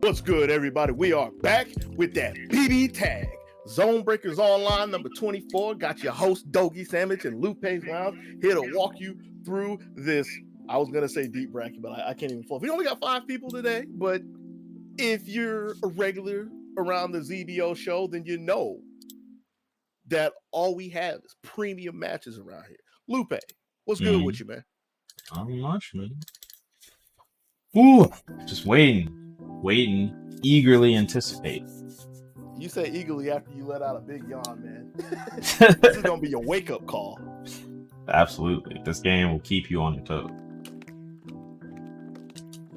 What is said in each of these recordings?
What's good, everybody? We are back with that BB tag. ZoneBreakers Online number 24. Got your host, Dogie Sandwich and Lupe's Lounge, here to walk you through this. I was going to say deep bracket, but I can't even flow. We only got 5 people today, but if you're a regular around the ZBO show, then you know that all we have is premium matches around here. Lupe, what's good with you, man? Not much, man. Ooh, just waiting, eagerly anticipate. You say eagerly after you let out a big yawn, man. This is gonna be your wake-up call. Absolutely, this game will keep you on your toes.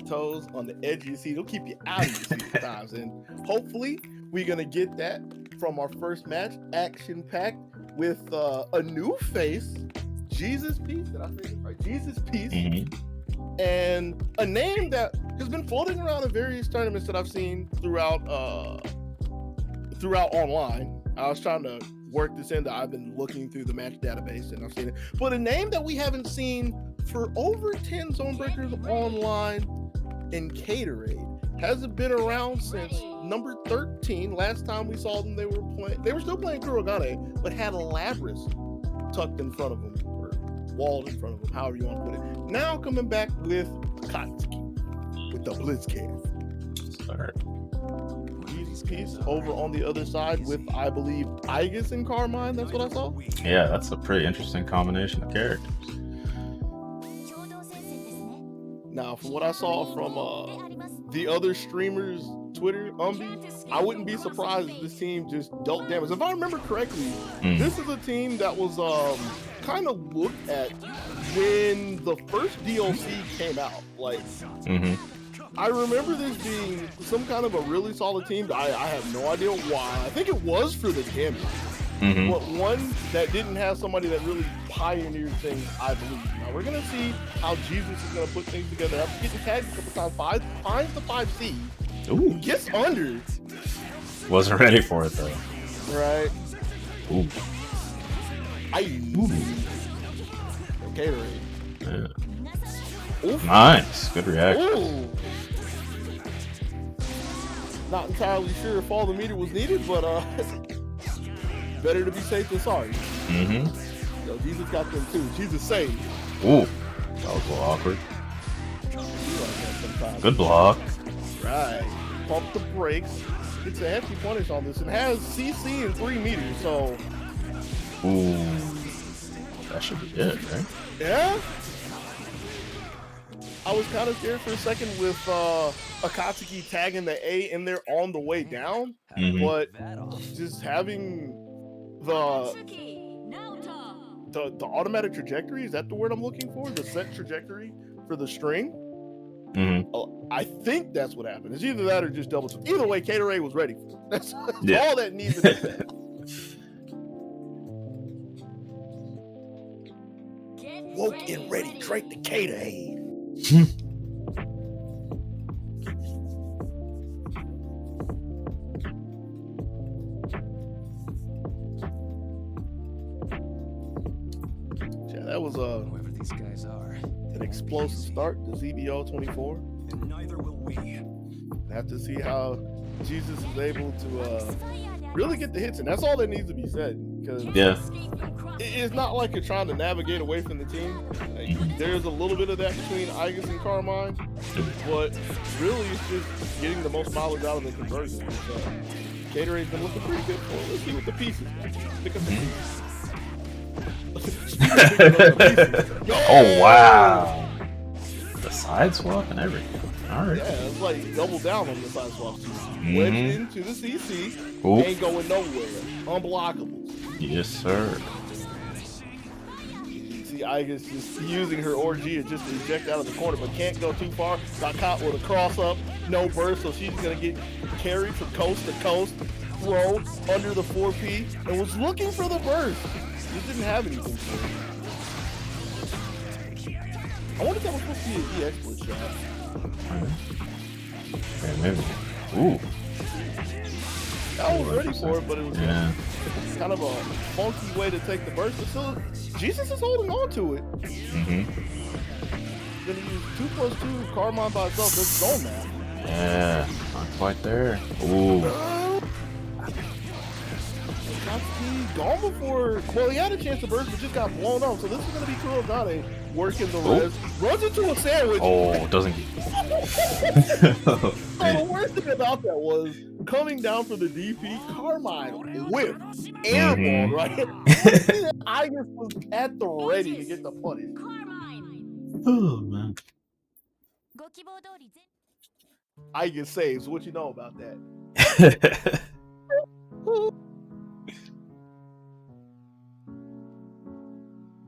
Toes on the edge of your seat. It'll keep you out of your seat at times, and hopefully we're gonna get that from our first match, action-packed with a new face, Jesus Peace. Did I say it right? Jesus Peace. Mm-hmm. And a name that has been floating around in various tournaments that I've seen throughout online. I was trying to work this in. That I've been looking through the match database and I've seen it. But a name that we haven't seen for over 10 ZoneBreakers online in Caterade hasn't been around since number 13. Last time we saw them, they were still playing Kurogane, but had a Labras tucked in front of them. Walled in front of him, however you want to put it. Now coming back with Katsuki with the Blitzcam. Jesus Peace over on the other side with, I believe, Igus and Carmine. That's what I saw. Yeah, that's a pretty interesting combination of characters. Now, from what I saw from the other streamers' Twitter, I wouldn't be surprised if this team just dealt damage. If I remember correctly, this is a team that was kind of looked at when the first DLC came out. Like, I remember this being some kind of a really solid team. I have no idea why. I think it was for the damage. But one that didn't have somebody that really pioneered things, I believe. Now, we're going to see how Jesus is going to put things together. After getting tagged a couple times, finds the 5C. Ooh. Gets under. Wasn't ready for it, though. Right. Ooh. Catering. Yeah. Nice. Good reaction. Ooh. Not entirely sure if all the meter was needed, but better to be safe than sorry. Yo, Jesus got them too. Jesus saved. Ooh. That was a little awkward. Good block. Right. Pump the brakes. It's a hefty punish on this. It has CC and 3 meters, so. Ooh. That should be it, right? Yeah. I was kind of scared for a second with Akatsuki tagging the A in there on the way down, but just having the automatic trajectory, is that the word I'm looking for? The set trajectory for the string? I think that's what happened. It's either that or just double. Either way, Caterade was ready for it. That's all that needs to be said. Woke and ready, drink the Caterade. Yeah, that was whoever these guys are, an explosive start to ZBO 24. and neither will we. Have to see how Jesus is able to really get the hits, and that's all that needs to be said. Because it's not like you're trying to navigate away from the team. Like, there's a little bit of that between Igus and Carmine, but really it's just getting the most mileage out of the conversion. So Gatorade's been looking pretty good for it. Let's see what the pieces. Pick up the pieces. Oh, wow. The side swap and everything. All right. Yeah, it's like double down on the side swap. Wedged into the CC. Ooh. Ain't going nowhere. Unblockable. Yes, sir. See, Igus just using her orgy to just eject out of the corner, but can't go too far. Got caught with a cross up, no burst, so she's gonna get carried from coast to coast, throw under the 4P, and was looking for the burst. Just didn't have anything for it. I wonder if that was supposed to be an E-exploit shot. Okay, maybe. Ooh. I was ready for it, but it was kind of a funky way to take the burst. But still, Jesus is holding on to it. Gonna use 2+2 Carmine by itself. This zone now. Yeah, not quite there. Ooh. He's gone before. Well, he had a chance to burst, but just got blown up. So this is going to be Kurogane working the res. Runs into a sandwich. Oh, doesn't. So the worst thing about that was coming down for the DP, Carmine whipped, airball, right? I just was at the ready to get the punish. Oh man. I get saves. What you know about that?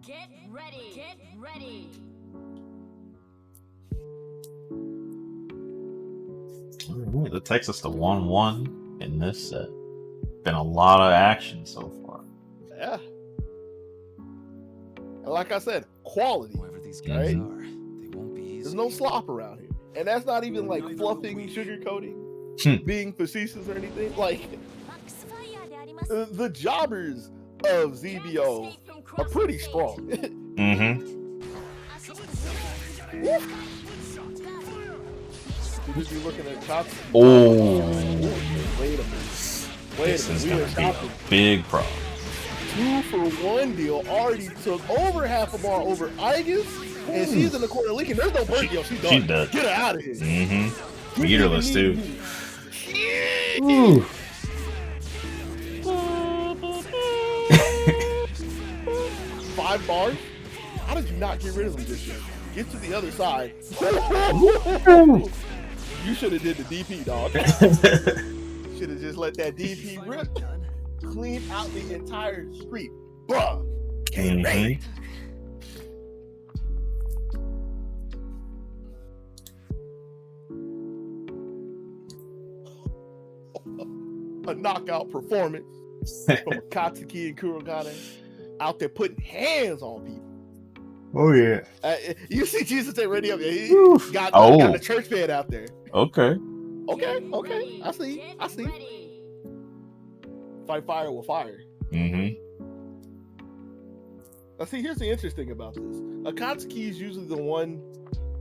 Get ready. Get ready. Alright, that takes us to 1-1 in this set. Been a lot of action so far. Yeah. And like I said, quality. Whoever these guys are, they won't be easy. There's no slop around here. And that's not even like fluffing, sugarcoating, being facetious or anything. Like, the jobbers of ZBO are pretty strong. Did you be looking at chops? Oh. Wait a minute. This is going to be a big problem. 2-for-1 deal already took over half a bar over Igus, and she's in the corner leaking. There's no bird deal. She's done. She's done. Get her out of here. Meterless too. Ooh. 5 bars? How did you not get rid of them just yet? Get to the other side. You should have did the DP, dog. Should have just let that DP rip. Clean out the entire street. Bruh. A knockout performance from Katsuki and Kurogane out there putting hands on people. Oh yeah. You see Jesus take ready up there. He got the church bed out there. Okay. Okay. I see. Fight fire with fire. Now see, here's the interesting about this. Akatsuki is usually the one,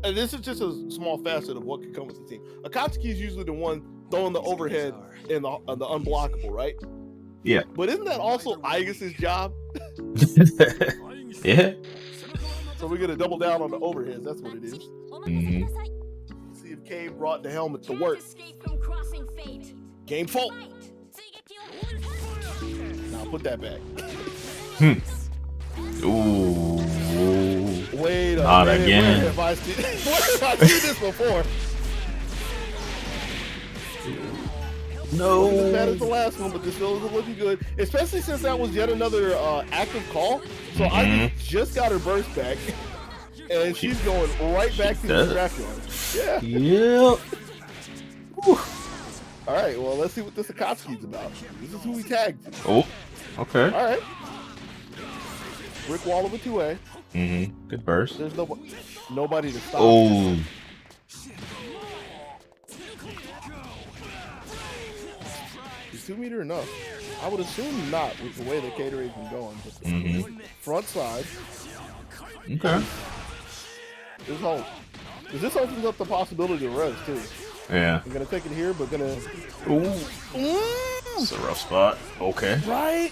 and this is just a small facet of what can come with the team. Akatsuki is usually the one throwing the overhead and the unblockable, right? Yeah. But isn't that also Igus's job? Yeah. So we're gonna double down on the overheads. That's what it is. See if K brought the helmet to work. Game fault. Now put that back. Ooh. Wait a Not minute. again. Where have I seen this before? No. Not as bad as the last one, but this still isn't looking good. Especially since that was yet another active call. So I just got her burst back. And she's going right back to the draft yard. Yeah. Yep. All right, well, let's see what this Akatsuki's about. This is who we tagged. Oh, okay. All right. Brick wall of a 2A. Good burst. There's nobody to stop. Oh. Is 2 meter enough? I would assume not with the way the catering's been going. But front side. Okay. There's hope. Because this opens up the possibility of res, too. Yeah. I'm going to take it here, but going to... Ooh. It's a rough spot. Okay. Right?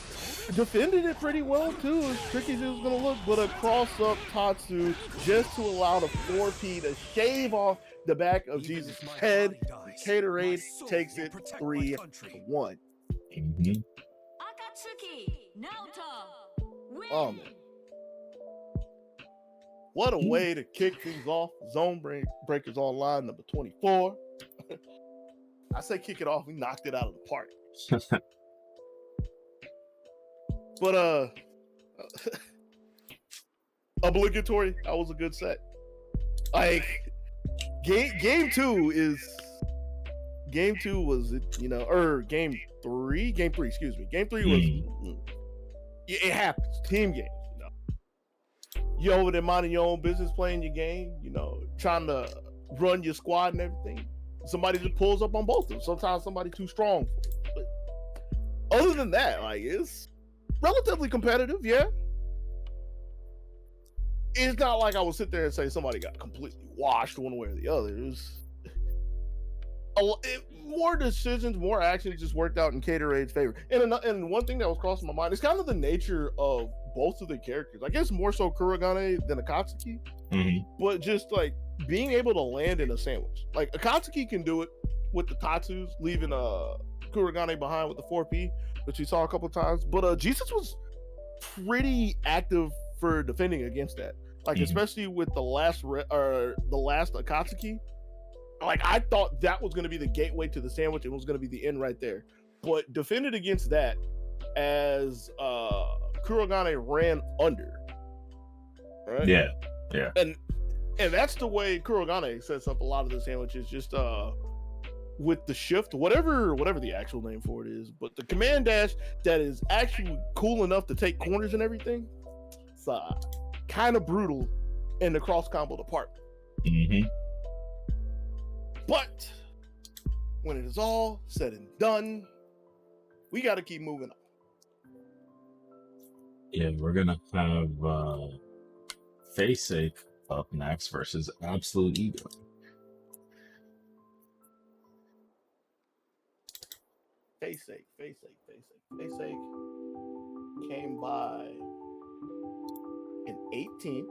Defended it pretty well, too. As tricky as it was going to look. But a cross-up Tatsu just to allow the 4P to shave off the back of Jesus' head. Caterade takes it 3-1. Oh, man. What a way to kick things off. Zone Breakers Online, number 24. I say kick it off. We knocked it out of the park. But, obligatory. That was a good set. Like, game two was, game three, excuse me. Game three was, it happens. Team game. You over there minding your own business, playing your game, trying to run your squad and everything. Somebody just pulls up on both of them. Sometimes somebody too strong for it. But other than that, like, it's relatively competitive, yeah. It's not like I would sit there and say somebody got completely washed one way or the other. more decisions, more actions just worked out in Catorade's favor. And one thing that was crossing my mind is kind of the nature of both of the characters. I guess more so Kurogane than Akatsuki, but just like being able to land in a sandwich. Like Akatsuki can do it with the Tatsus, leaving Kurogane behind with the 4P, which we saw a couple of times. But Jesus was pretty active for defending against that. Like especially with the last Akatsuki. Like I thought that was going to be the gateway to the sandwich. It was going to be the end right there, but defended against that as Kurogane ran under. Right? Yeah. And that's the way Kurogane sets up a lot of the sandwiches. Just with the shift, whatever the actual name for it is, but the command dash that is actually cool enough to take corners and everything. It's kind of brutal in the cross combo department. But when it is all said and done, we got to keep moving on. Yeah, we're gonna have Face-Ache up next versus Absolute Ego. Face-Ache came by in 18.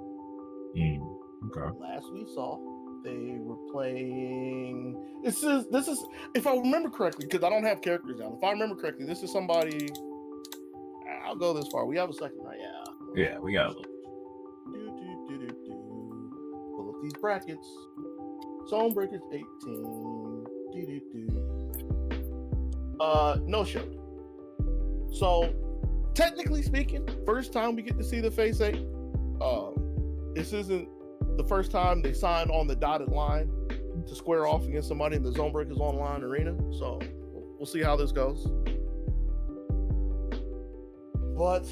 Okay. Last we saw, they were playing. This is if I remember correctly, because I don't have characters down. If I remember correctly, this is somebody. I'll go this far. We have a second, right? Yeah, we got a little. Pull up these brackets. ZoneBreakers 18. No show. So technically speaking, first time we get to see the Face-Ache. This isn't the first time they signed on the dotted line to square off against somebody in the ZoneBreakers online arena. So we'll see how this goes. But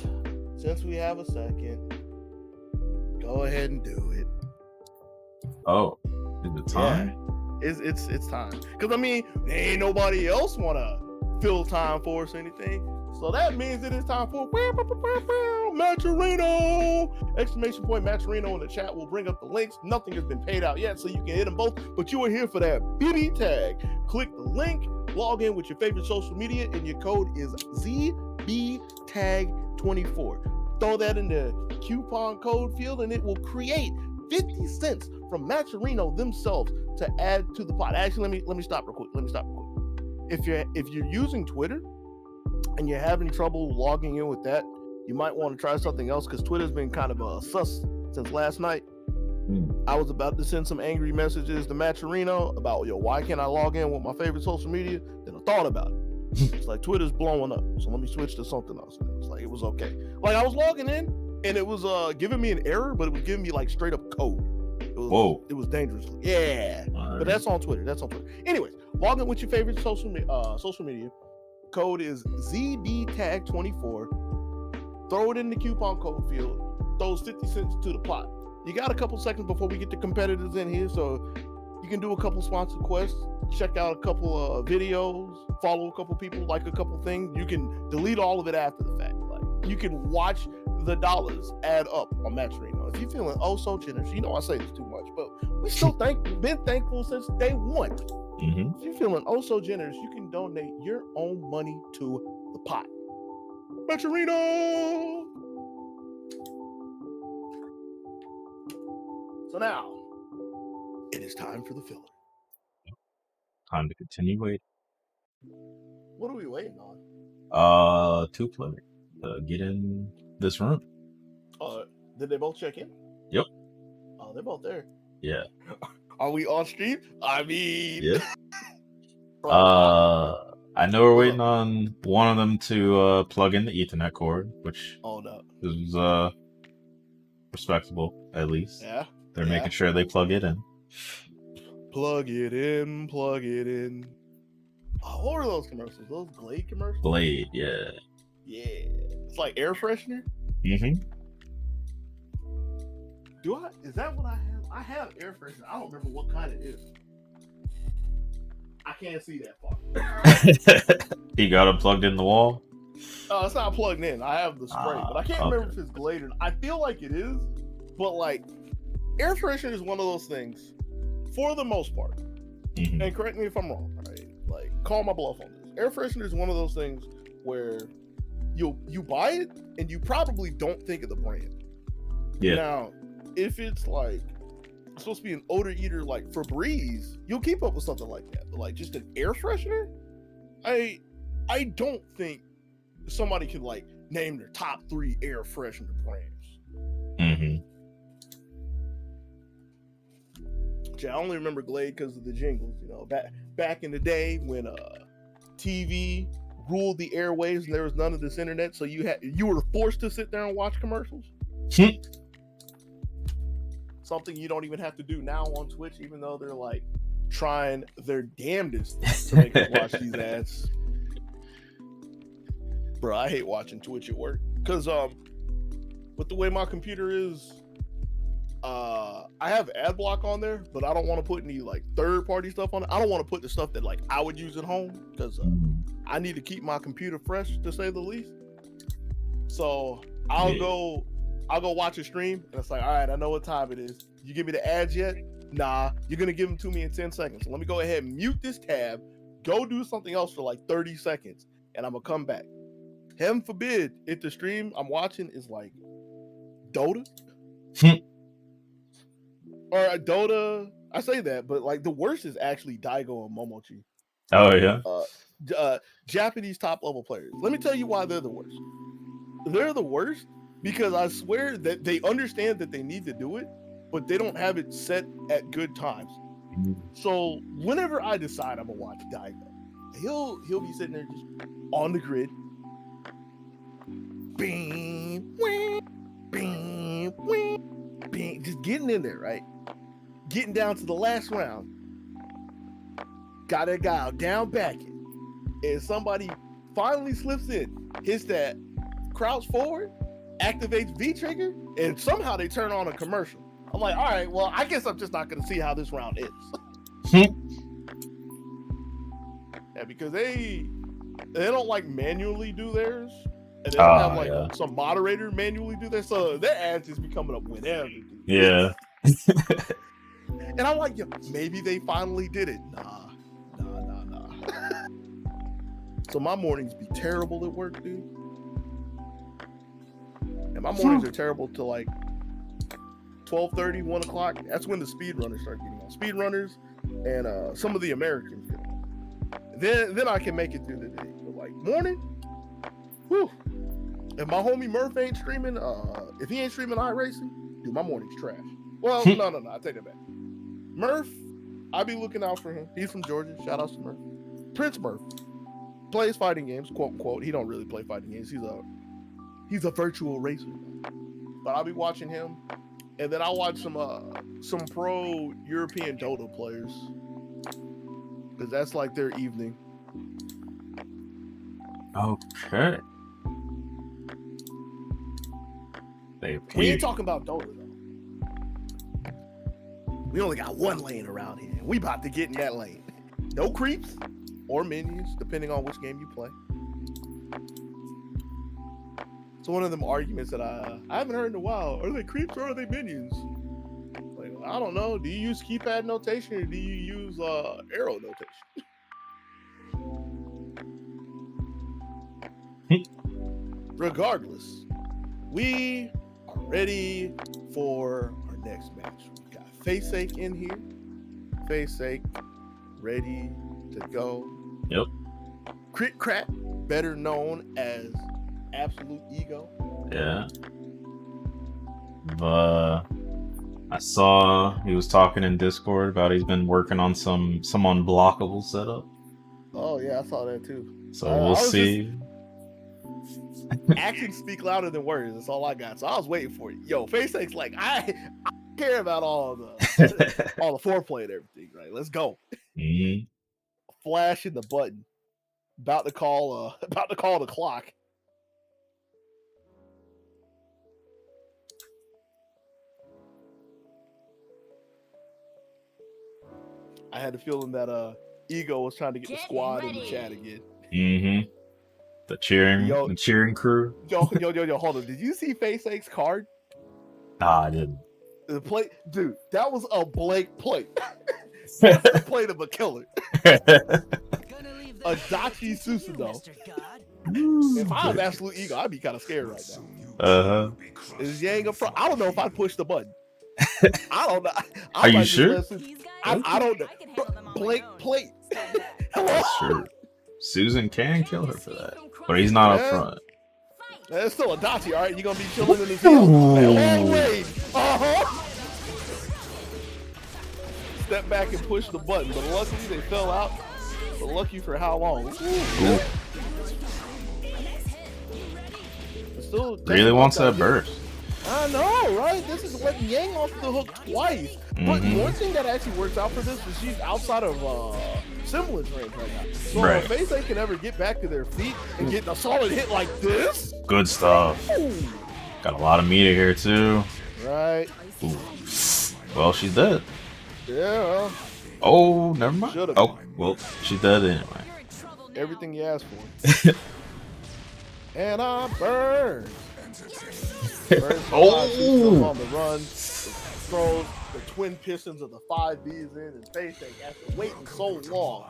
since we have a second, go ahead and do it. Oh, is it time? Yeah, it's time. Because I mean, ain't nobody else wanna fill time for us or anything. So that means it is time for Matcherino! Exclamation point Matcherino in the chat will bring up the links. Nothing has been paid out yet, so you can hit them both. But you are here for that BB tag. Click the link, log in with your favorite social media, and your code is ZBTAG24. Throw that in the coupon code field, and it will create 50 cents from Matcherino themselves to add to the pot. Actually, let me stop real quick. If you're using Twitter and you're having trouble logging in with that, you might want to try something else, because Twitter's been kind of sus since last night. I was about to send some angry messages to Matcherino about, why can't I log in with my favorite social media? Then I thought about it. It's like Twitter's blowing up, so let me switch to something else. And it was like, it was okay. Like I was logging in and it was giving me an error, but it was giving me like straight up code. It was dangerous. Yeah. But that's on Twitter. Anyways, log in with your favorite social media. Code is ZBTAG24. Throw it in the coupon code field. Throws 50 cents to the pot. You got a couple seconds before we get the competitors in here, so you can do a couple sponsored quests, check out a couple of videos, follow a couple people, like a couple things. You can delete all of it after the fact. Like you can watch the dollars add up on Matcherino. If you're feeling so generous, I say this too much, but we still been thankful since day one. If you're feeling so generous, you can donate your own money to the pot. Matcherino! So now, it is time for the filler. Time to continue waiting. What are we waiting on? Two players to get in this room. Did they both check in? Yep. Oh, they're both there. Yeah. Are we on stream? I mean... Yeah. I know we're waiting on one of them to plug in the Ethernet cord, which is respectable, at least. Yeah. They're making sure they plug it in. Plug it in. Oh, what were those commercials? Those Glade commercials? Glade, yeah. Yeah. It's like air freshener? Is that what I have? I have air freshener. I don't remember what kind it is. I can't see that far. You got it plugged in the wall? It's not plugged in. I have the spray, but I can't remember if it's Glade or not. I feel like it is, but like air freshener is one of those things, for the most part, and correct me if I'm wrong, right? like call my bluff on this. Air freshener is one of those things where you buy it and you probably don't think of the brand. Yeah. Now, if it's like supposed to be an odor eater like Febreze, you'll keep up with something like that. But like just an air freshener, I don't think somebody can like name their top 3 air freshener brands. Mm-hmm. I only remember Glade because of the jingles. You know, back in the day when TV ruled the airwaves and there was none of this internet, so you were forced to sit there and watch commercials. Something you don't even have to do now on Twitch, even though they're like trying their damnedest to make us watch these ads. Bro, I hate watching Twitch at work because with the way my computer is, I have ad block on there, but I don't want to put any like third party stuff on it. I don't want to put the stuff that like I would use at home because I need to keep my computer fresh, to say the least. So I'll go watch a stream and it's like, all right, I know what time it is. You give me the ads yet? Nah, you're gonna give them to me in 10 seconds. So let me go ahead and mute this tab, go do something else for like 30 seconds, and I'm gonna come back. Heaven forbid if the stream I'm watching is like Dota. Or Dota, I say that, but like the worst is actually Daigo and Momochi. Oh yeah. Japanese top level players. Let me tell you why they're the worst. They're the worst because I swear that they understand that they need to do it, but they don't have it set at good times. So whenever I decide I'm gonna watch Daigo, he'll be sitting there just on the grid. Bing, wing, bing, wing, bing, just getting in there, right? Getting down to the last round. Got that guy down backing. And somebody finally slips in, hits that crouch forward, activates V trigger, and somehow they turn on a commercial. I'm like, all right, well, I guess I'm just not going to see how this round ends. Yeah, because they don't like manually do theirs, and they don't have like some moderator manually do theirs, so their ads just be coming up whenever. Yeah. And I'm like, yo, maybe they finally did it. Nah. So my mornings be terrible at work, dude. And my mornings are terrible till like 12:30, 1 o'clock. That's when the speedrunners start getting on. Speedrunners and some of the Americans get on. Then I can make it through the day. But like morning, whew. If my homie Murph ain't streaming, if he ain't streaming iRacing, dude, my morning's trash. Well, no, I take that back. Murph, I be looking out for him. He's from Georgia. Shout out to Murph. Prince Murph plays fighting games, quote unquote. He don't really play fighting games. He's a virtual racer. But I'll be watching him, and then I'll watch some pro European Dota players, because that's like their evening. Okay. We ain't talking about Dota though. We only got one lane around here. We about to get in that lane. No creeps or minions, depending on which game you play. So one of them arguments that I haven't heard in a while, are they creeps or are they minions? Like, I don't know. Do you use keypad notation or do you use arrow notation? Regardless, we are ready for our next match. We got Faceake in here. Faceake ready to go. Yep. Crit Crap, better known as Absolute Ego. Yeah. I saw he was talking in Discord about he's been working on some unblockable setup. Oh yeah, I saw that too. So we'll see. Actions speak louder than words. That's all I got. So I was waiting for you. Yo, Faceake's like, I care about all the foreplay and everything. Right, let's go. Mm-hmm. Flashing the button. About to call the clock. I had a feeling that Ego was trying to get the squad in the chat again. Mm-hmm. The cheering crew. Yo, hold on. Did you see Faceake's card? Nah, I didn't. The plate, dude, that was a blank plate. That's the plate of a killer. Adachi Susanoo. If I was Absolute Eagle, I'd be kind of scared right now. Is Yang a pro? I don't know if I'd push the button. I don't know. Are you sure? I don't know. Blank plate. That's true. Susan can kill her for that, but he's not up front. It's still Adachi, all right? You're going to be chilling in the field. Long way. Step back and push the button, but luckily they fell out. But lucky for how long? Still really wants that burst. I know, right? This is letting Yang off the hook twice. But one thing that actually works out for this is she's outside of semblance range right now. So if Face can ever get back to their feet and get a solid hit like this. Good stuff. Got a lot of meter here too. Right. Ooh. Well, she's dead. Yeah. Oh, never mind. Should've. Oh, well, she's dead anyway. Everything you asked for. And I burn. Oh! On the run. Throws the twin pistons of the 5Bs in, and Face after waiting so long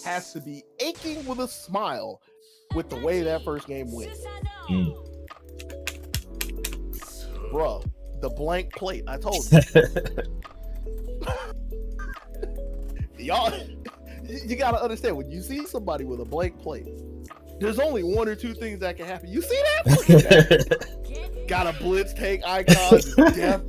has to be aching with a smile with the way that first game went. Bruh, the blank plate. I told you. Y'all, you gotta understand, when you see somebody with a blank plate, there's only one or two things that can happen. You see that? Look at that. Got a blitz, take icons, death.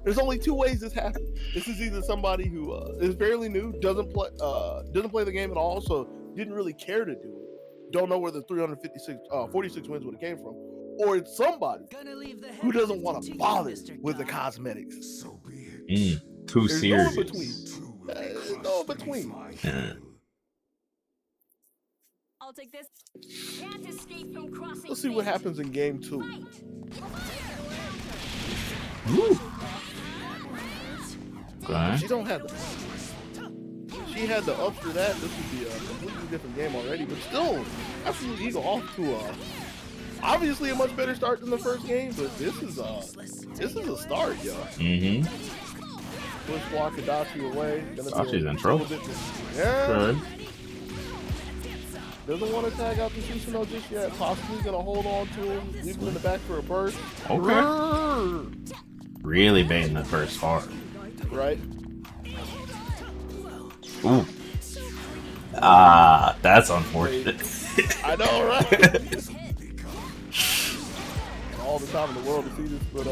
There's only two ways this happens. This is either somebody who is fairly new, doesn't play the game at all, so didn't really care to do it. Don't know where the 46 wins would have came from, or it's somebody who doesn't want to bother with the cosmetics. Too There's serious. no between. No between. I'll take this. Can't escape from crossing. Let's see what happens in game 2. Okay. She don't have the. She had the up for that. This would be a completely different game already, but still, Absolute Eagle off to obviously a much better start than the first game. But this is a start, yo. Push block Adachi away. She's in trouble. Yeah. Good. Doesn't want to tag out the Susanoo just yet. Possibly gonna hold on to him, leave him in the back for a burst. Okay. Really baiting the first hard. Right. Ooh. That's unfortunate. I know, right? All the time in the world to see this, but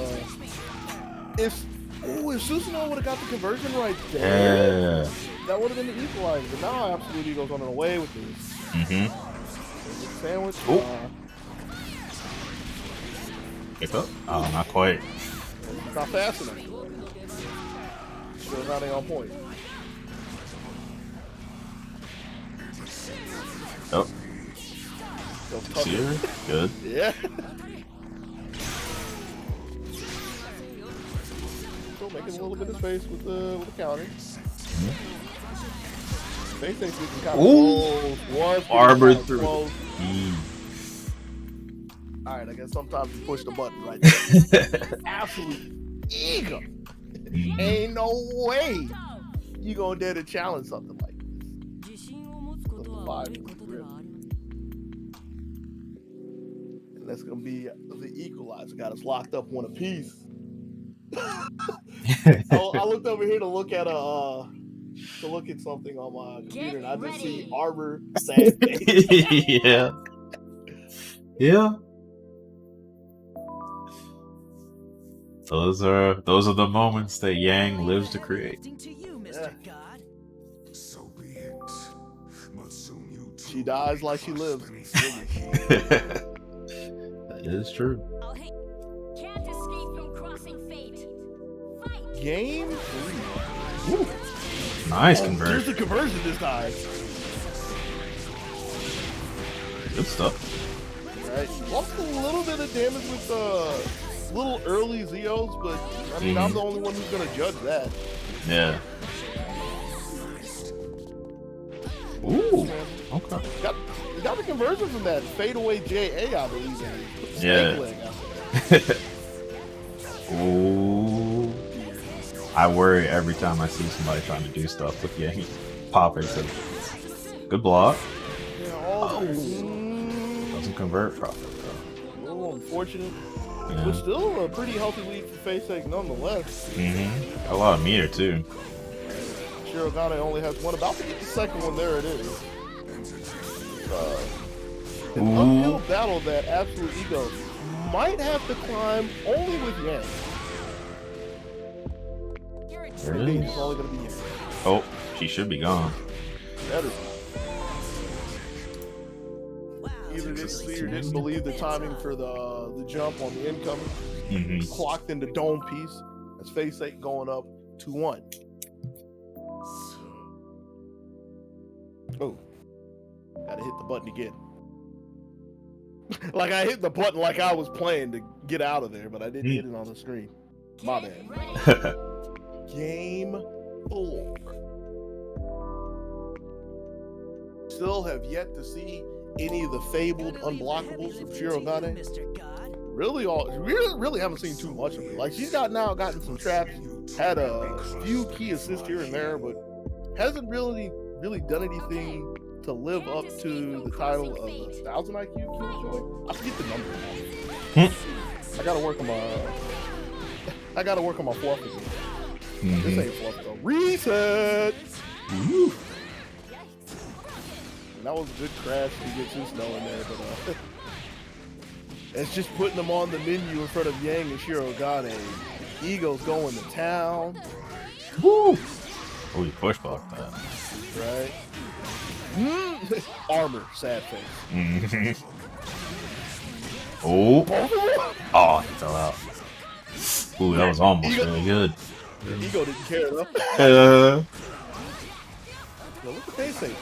if Susanoo would have got the conversion right there, that would have been the equalizer. But now Absolute Eagle's running away with this. Sandwich. Pick up? Oh, not quite. It's not fast enough. Still not on point. Oh. See her? Good. Yeah. Still making a little bit of space with the counter. They think we can kind of close. Arbor through. Alright, I guess sometimes you push the button right there. Absolute Eagle. Ain't no way you gonna dare to challenge something like this. And that's gonna be the equalizer. Got us locked up one apiece. I looked over here to look at something on my computer, and I just see Arbor sad face. Yeah. Yeah. Those are the moments that Yang lives to create. Yeah. She dies like she lives. That is true. Can't escape from crossing fate. Fight. Game 3. Ooh. Nice Here's conversion. the conversion this time. Good stuff. Right. Lost a little bit of damage with little early Zeos, but I mean, I'm the only one who's gonna judge that. Yeah. Ooh. Okay. Got the conversion from that fadeaway JA, I believe. Yeah. Ooh. I worry every time I see somebody trying to do stuff with Yang. Pop into it. Good block. Yeah, all Doesn't convert properly. a little unfortunate. Yeah. But still a pretty healthy lead for FaceTech nonetheless. A lot of meter too. Shirogane only has one. About to get the second one. There it is. An uphill battle that Absolute Ego might have to climb only with Yang. There it is. It's only going to be Yang. Oh, she should be gone. That is. Either didn't see or didn't believe the timing for the jump on the incoming. Clocked into dome piece. As FaceTech going up 2-1. Oh, gotta hit the button again. Like I hit the button like I was playing to get out of there, but I didn't hit it on the screen. My bad. Game 4. Still have yet to see any of the fabled unblockables from Shirogane. Really haven't seen too much of it. Like she's gotten some traps, had a few key assists here and there, but hasn't really done anything to live up to the title of 1,000 IQ Killjoy. I forget the number. I gotta work on my fourth again. This ain't fourth though. Reset. And that was a good crash to get some snow in there, but it's just putting them on the menu in front of Yang and Shirogane. Ego's going to town. Woo! Oh, you push blocked that. Right. Armor, sad face. Oh, he fell out. Ooh, that was almost really good. Ego didn't care though. Now look what they say.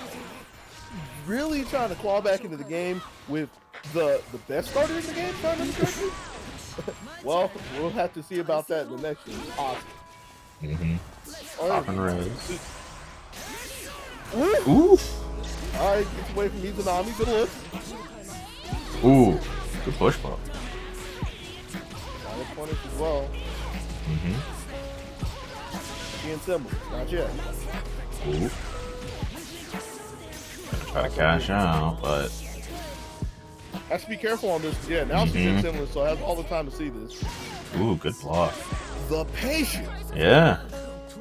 Really trying to claw back into the game with the best starter in the game, if I remember correctly. Well, we'll have to see about that in the next one. Awesome. Pop and res. Ooh. Alright, gets away from Izanami. Good look. Ooh, good push block. Solid punish as well. Seeing symbols, not yet. Ooh. Try to cash out, but Has to be careful on this. Yeah, now she's in similar, so I have all the time to see this. ooh, good block. The patience. Yeah.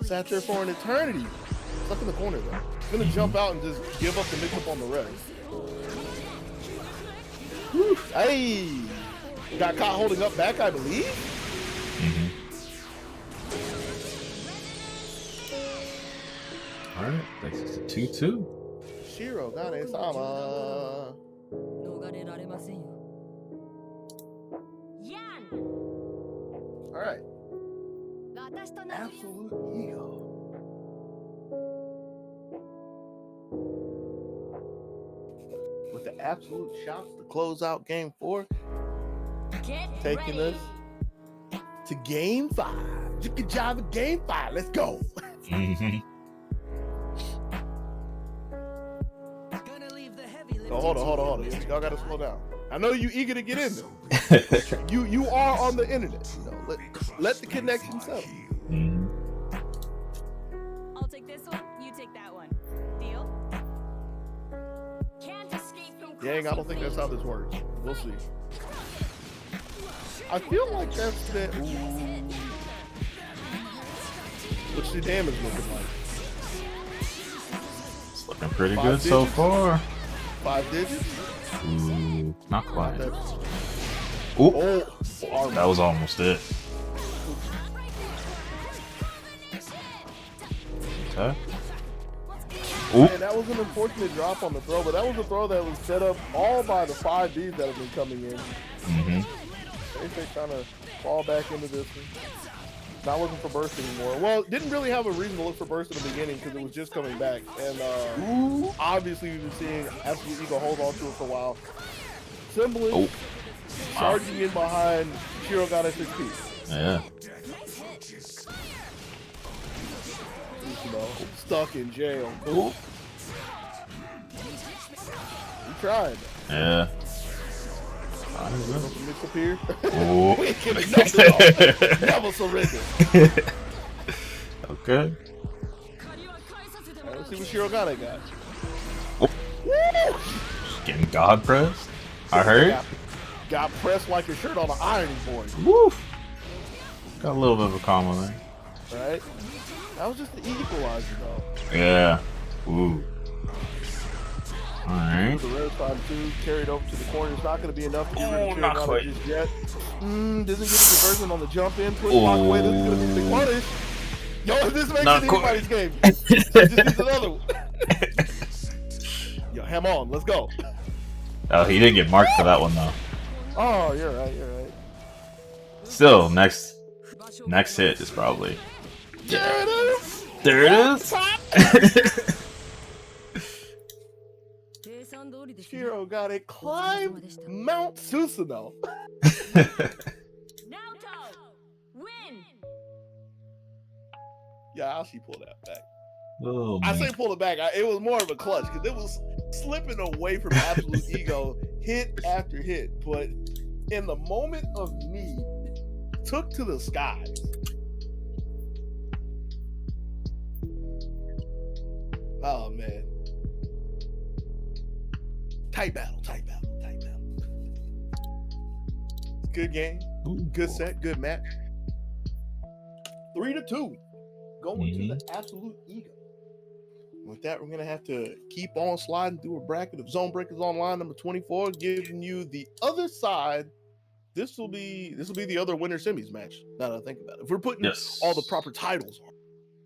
Sat there for an eternity. Stuck in the corner though. He's gonna jump out and just give up the mix up on the res. Whew. Hey! Got caught holding up back, I believe. Alright, takes us to 2-2. Shirogane-sama. Yan! Alright. Absolute Ego. With the absolute shots to close out game 4, taking us to game 5. Good job at game 5. Let's go. So hold on. Y'all gotta slow down. I know you eager to get in there. you are on the internet. You know, let the connection settle. I'll take this one, you take that one. Deal? Can't escape from Yang, I don't think that's how this works. We'll see. I feel like that's the. What's the damage looking like? It's looking pretty good so far. 5 digits? Ooh, not quite. Ooh. Oh, that was almost it. Okay. Ooh. And that was an unfortunate drop on the throw, but that was a throw that was set up all by the 5Ds that have been coming in. They're trying to fall back into this one. Not looking for burst anymore. Well, didn't really have a reason to look for burst in the beginning because it was just coming back. And obviously we've been seeing Absolute Ego hold on to it for a while. Symbolist charging in behind Shirogane 6P. Yeah. You know, stuck in jail. Ooh. You tried. Yeah. Mix up here. Oh. We ain't giving nothing off. Never surrender. Okay. Let's see what Shirogane got. Oh. Just getting God pressed. I heard. Got pressed like a shirt on an ironing board. Woo! Got a little bit of a combo there. Right? That was just the equalizer, though. Yeah. Ooh. Alright. The red side, too, carried over to the corner. It's not going to be enough to get rid of not Cherry quite. just yet. Doesn't get the conversion on the jump in. Push block away. This is going to be the big punish. Yo, if this makes Not it quite. anybody's game, just needs another one. Yo, ham on. Let's go. Oh, he didn't get marked for that one, though. Oh, you're right. You're right. Still, next hit is probably. There it is. There it is. Shiro got it. Climb Mount Susanoo. Naoto, win. Yeah, I'll see pull that back. Oh, I man. say pull it back. It was more of a clutch because it was slipping away from absolute ego, hit after hit. But in the moment of need, took to the skies. Oh man. Tight battle. Good game. Good set. Good match. 3-2. Going to the absolute ego. With that, we're gonna have to keep on sliding through a bracket of ZoneBreakers Online number 24, giving you the other side. This will be the other winner semis match. Now that I think about it, if we're putting all the proper titles on.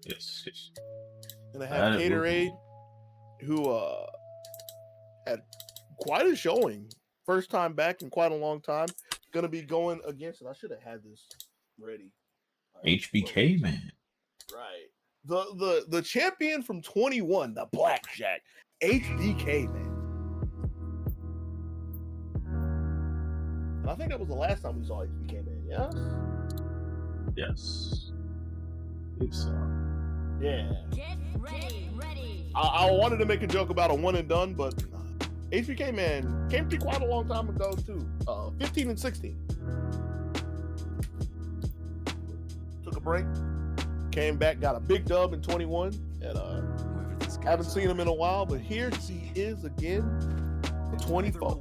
Yes. And I have Gatorade, who had quite a showing, first time back in quite a long time. Gonna be going against, and I should have had this ready. HBK man. Right. The champion from 21, the Blackjack, HBK man. And I think that was the last time we saw HBK man. Yeah. Yes. I believe so. Yeah. Get ready. I wanted to make a joke about a one and done, but HBK man came to quite a long time ago too. 15 and 16. Took a break, came back, got a big dub in 21, and haven't seen him in a while, but here he is again, 24.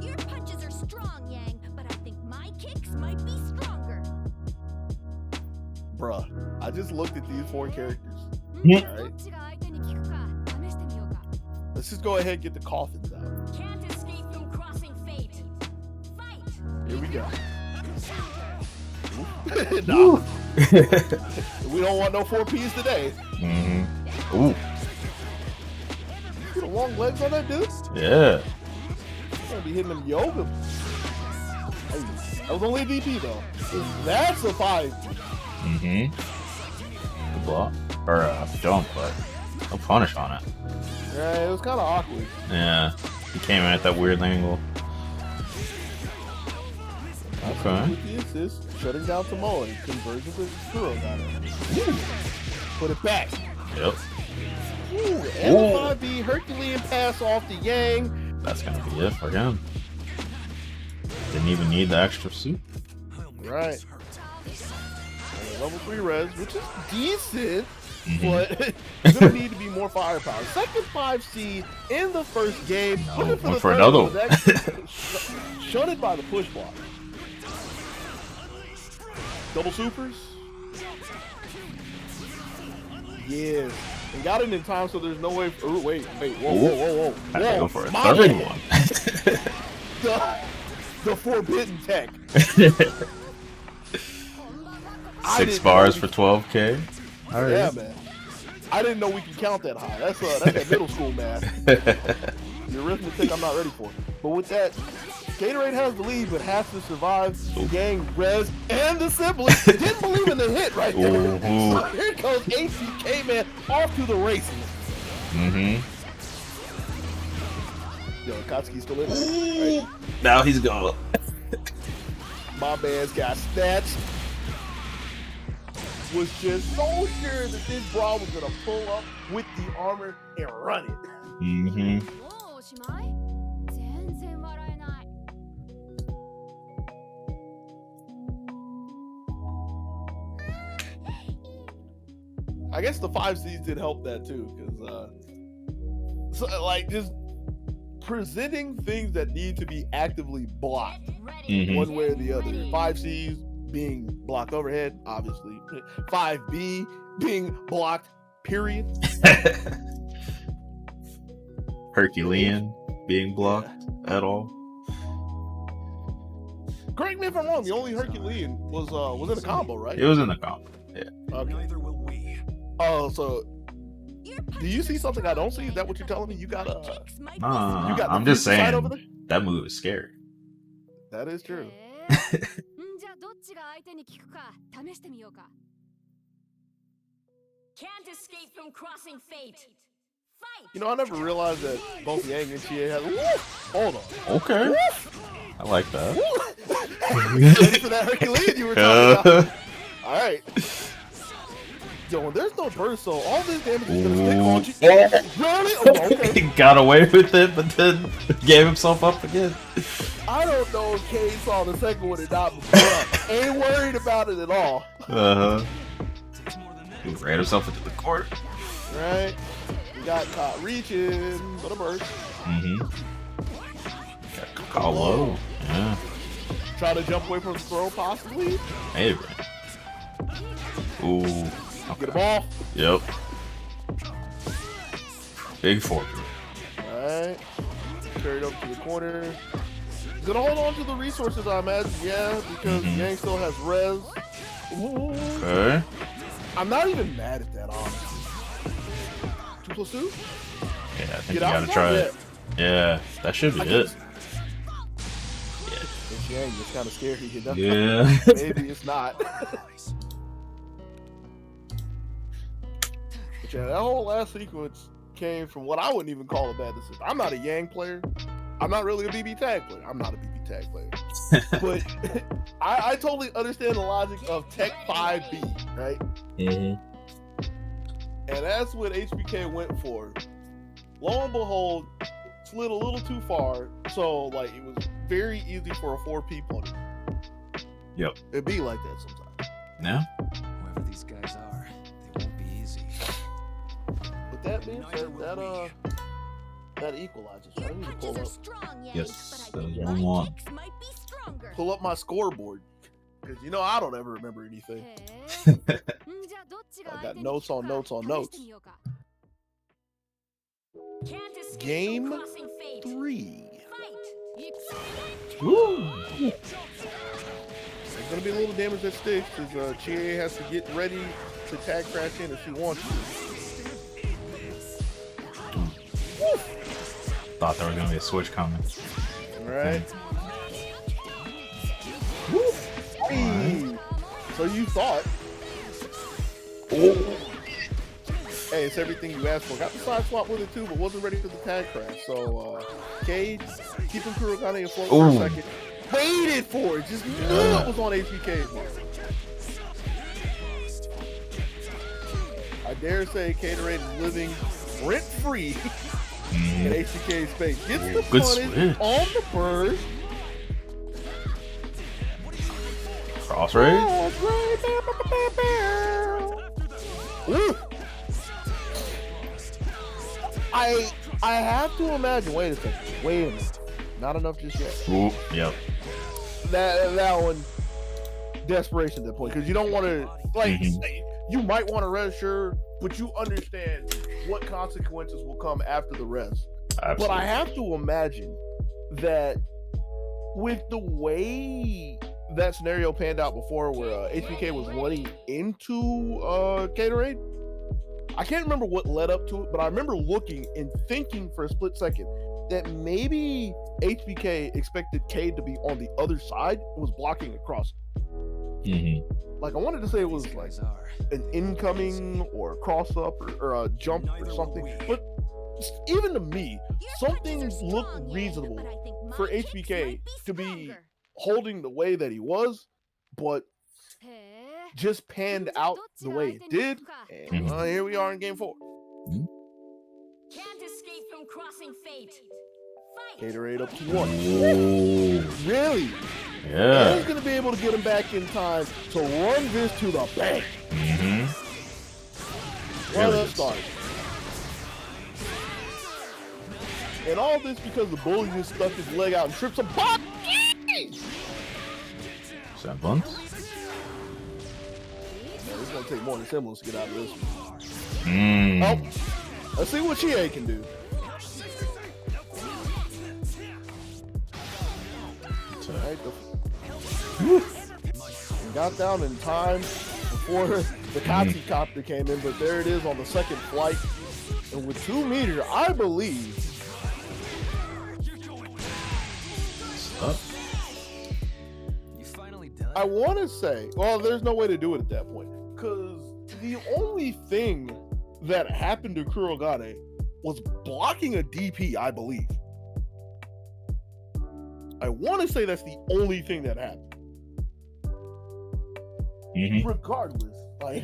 Your punches are strong, Yang, but I think my kicks might be stronger. Bruh, I just looked at these four characters. Yeah. All right. Let's just go ahead and get the coffins out. Can't escape from crossing fate. Fight. Here we go. No. We don't want no 4Ps today. Mm-hmm. Ooh. See the long legs on that dude? Yeah. He's gonna be hitting them yoga. Hey, that was only a DP though. That's a 5. Mm-hmm. Good block. Or jump, but no punish on it. Yeah, it was kind of awkward. Yeah. He came in at that weird angle. Okay. With the assist, shutting down Tomoe. Conversion to Kuro got it. Put it back. Yep. Ooh, and a 5B Herculean pass off to Yang. That's gonna be it for him. Didn't even need the extra suit. Right. And a level 3 res, which is decent, but it's gonna need to be more firepower. Second 5C in the first game. No, Looking went the for third another one. one. Shutted by the push block. Double supers. Yes. And got it in time, so there's no way. Oh, wait. Whoa. I had to go for a My third man. one. The forbidden tech. 6 bars for 12K. All right. Yeah, man. I didn't know we could count that high. That's that middle school math. The arithmetic I'm not ready for. But with that, Gatorade has the lead, but has to survive. Gang, Rez, and the siblings didn't believe in the hit right there. Ooh. So here goes HBK man off to the races. Mm-hmm. Yo, Akatsuki's still in there. Right? Now he's gone. My man's got snatched. Was just so sure that this brawl was gonna pull up with the armor and run it. Mm-hmm. I guess the 5Cs did help that too, because So, like, just presenting things that need to be actively blocked one way or the other. 5Cs being blocked overhead, obviously. 5B being blocked, period. Herculean being blocked at all. Correct me if I'm wrong. The only Herculean was in a combo, right? It was in the combo. Yeah. Okay. Neither will we. Oh, so do you see something I don't see? Is that what you're telling me? You got Nah, you got the I'm just future sight saying over there? that move is scary. That is true. じゃあどっちが相手に効くか試してみようか。Can't escape from crossing fate. Fight. You know, I never realized that both Yang and Chie had. Hold on. Okay. I like that. Ready for that Herculean you were talking about? All right. Yo, there's no burst, so all this damage is gonna stick on you. Really? Oh, okay. He got away with it, but then gave himself up again. I don't know if Kane saw the second one or not, but ain't worried about it at all. He ran himself into the court. Right? He got caught reaching, but a burst. Got caught low. Yeah. Try to jump away from the throw, possibly. Maybe. Ooh. Get him off. Yep. Big fork. Alright. Carried up to the corner. He's gonna hold on to the resources, I imagine. Yeah, because Yang still has res. Ooh. Okay. I'm not even mad at that, honestly. 2+2? Yeah, I think Get you out gotta more? try it. Yeah, that should be it. This Yang is kind of scary, you know? Yeah. Maybe it's not. But yeah, that whole last sequence came from what I wouldn't even call a bad decision. I'm not a Yang player. I'm not really a BB tag player. I'm not a BB tag player. But I totally understand the logic of Tech 5B, right? And that's what HBK went for. Lo and behold, slid a little too far. So, like, it was very easy for a 4P punter. Yep. It'd be like that sometimes. Yeah. Whoever these guys are, they won't be easy. With that being said, that equalizes. So I need to pull up. Yes, that was 1-1. Pull up my scoreboard. Because, you know, I don't ever remember anything. I got notes on notes on notes. Game 3. Woo. There's going to be a little damage that sticks because Chie has to get ready to tag crash in if she wants to. Thought there was gonna be a switch coming. Right. Hey. So you thought. Hey, it's everything you asked for. Got the side swap with it too, but wasn't ready for the tag crash. So Cage, keeping Kurogane afloat for a second. Waited for it. Just knew it was on HBK's mark. I dare say Caterade is living rent free in HBK's space. Gets the punish on the bird. Cross raid. I have to imagine. Wait a second. Wait a minute. Not enough just yet. Ooh, yep. That one. Desperation at that point, because you don't want to you might want to res, sure, but you understand what consequences will come after the res. Absolutely. But I have to imagine that with the way that scenario panned out before, where HBK was running into Gatorade, I can't remember what led up to it, but I remember looking and thinking for a split second that maybe HBK expected Cade to be on the other side and was blocking across. Like, I wanted to say it was like an incoming or a cross up or a jump or something, but even to me, something looked reasonable for HBK to be holding the way that he was, but just panned out the way it did. And here we are in game 4. Can't escape from crossing fate. Gatorade up to 1. Really? Yeah. He's going to be able to get him back in time to run this to the bank. Well, let's start. And all this because the bully just stuck his leg out and trips a pop. Is that bunt? It's gonna take more than semblance to get out of this one. Mm. Oh, let's see what Chie can do. Right, got down in time before the Katsu copter came in, but there it is on the second flight. And with 2 meters, I believe. Up. You finally done? I want to say, well, there's no way to do it at that point. Because the only thing that happened to Kurogane was blocking a DP, I believe. I want to say that's the only thing that happened. Regardless, like,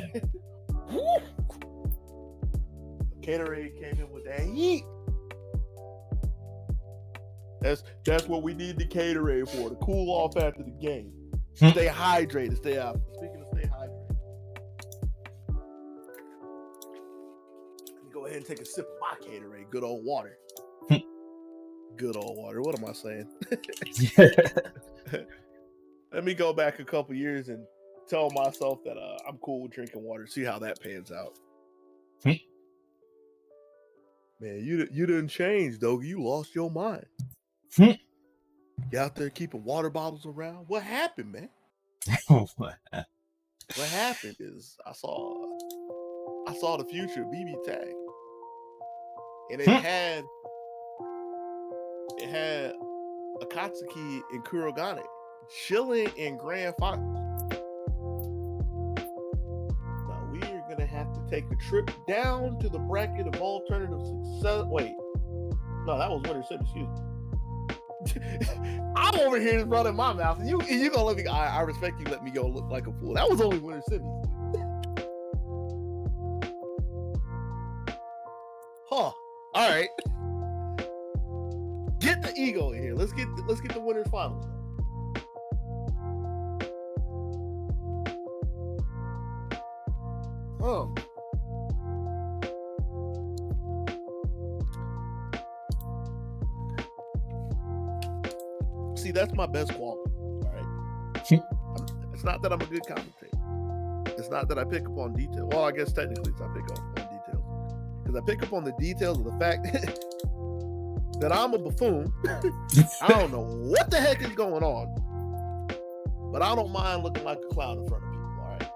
Gatorade came in with that heat. That's what we need the Gatorade for, to cool off after the game. Stay hydrated, stay out. Speaking of stay hydrated, let me go ahead and take a sip of my Gatorade. Good old water. Good old water. What am I saying? Let me go back a couple years and tell myself that I'm cool with drinking water. See how that pans out. Man, you didn't change, though. You lost your mind. You out there keeping water bottles around? What happened, man? What happened is I saw the future of BB Tag, and it had Akatsuki and Kurogane chilling in grand finals. Now we are gonna have to take a trip down to the bracket of alternative success. Wait, no, that was Winter City. Excuse me. I'm over here just running my mouth, and you gonna let me. I respect you. Let me go look like a fool. That was only Winter City. Huh. All right. Get the ego in here. Let's get the winners finals. See, that's my best quality. All right. It's not that I'm a good commentator. It's not that I pick up on details. Well, I guess technically it's I pick up on details, because I pick up on the details of the fact that I'm a buffoon. I don't know what the heck is going on, but I don't mind looking like a clown in front of people. All right.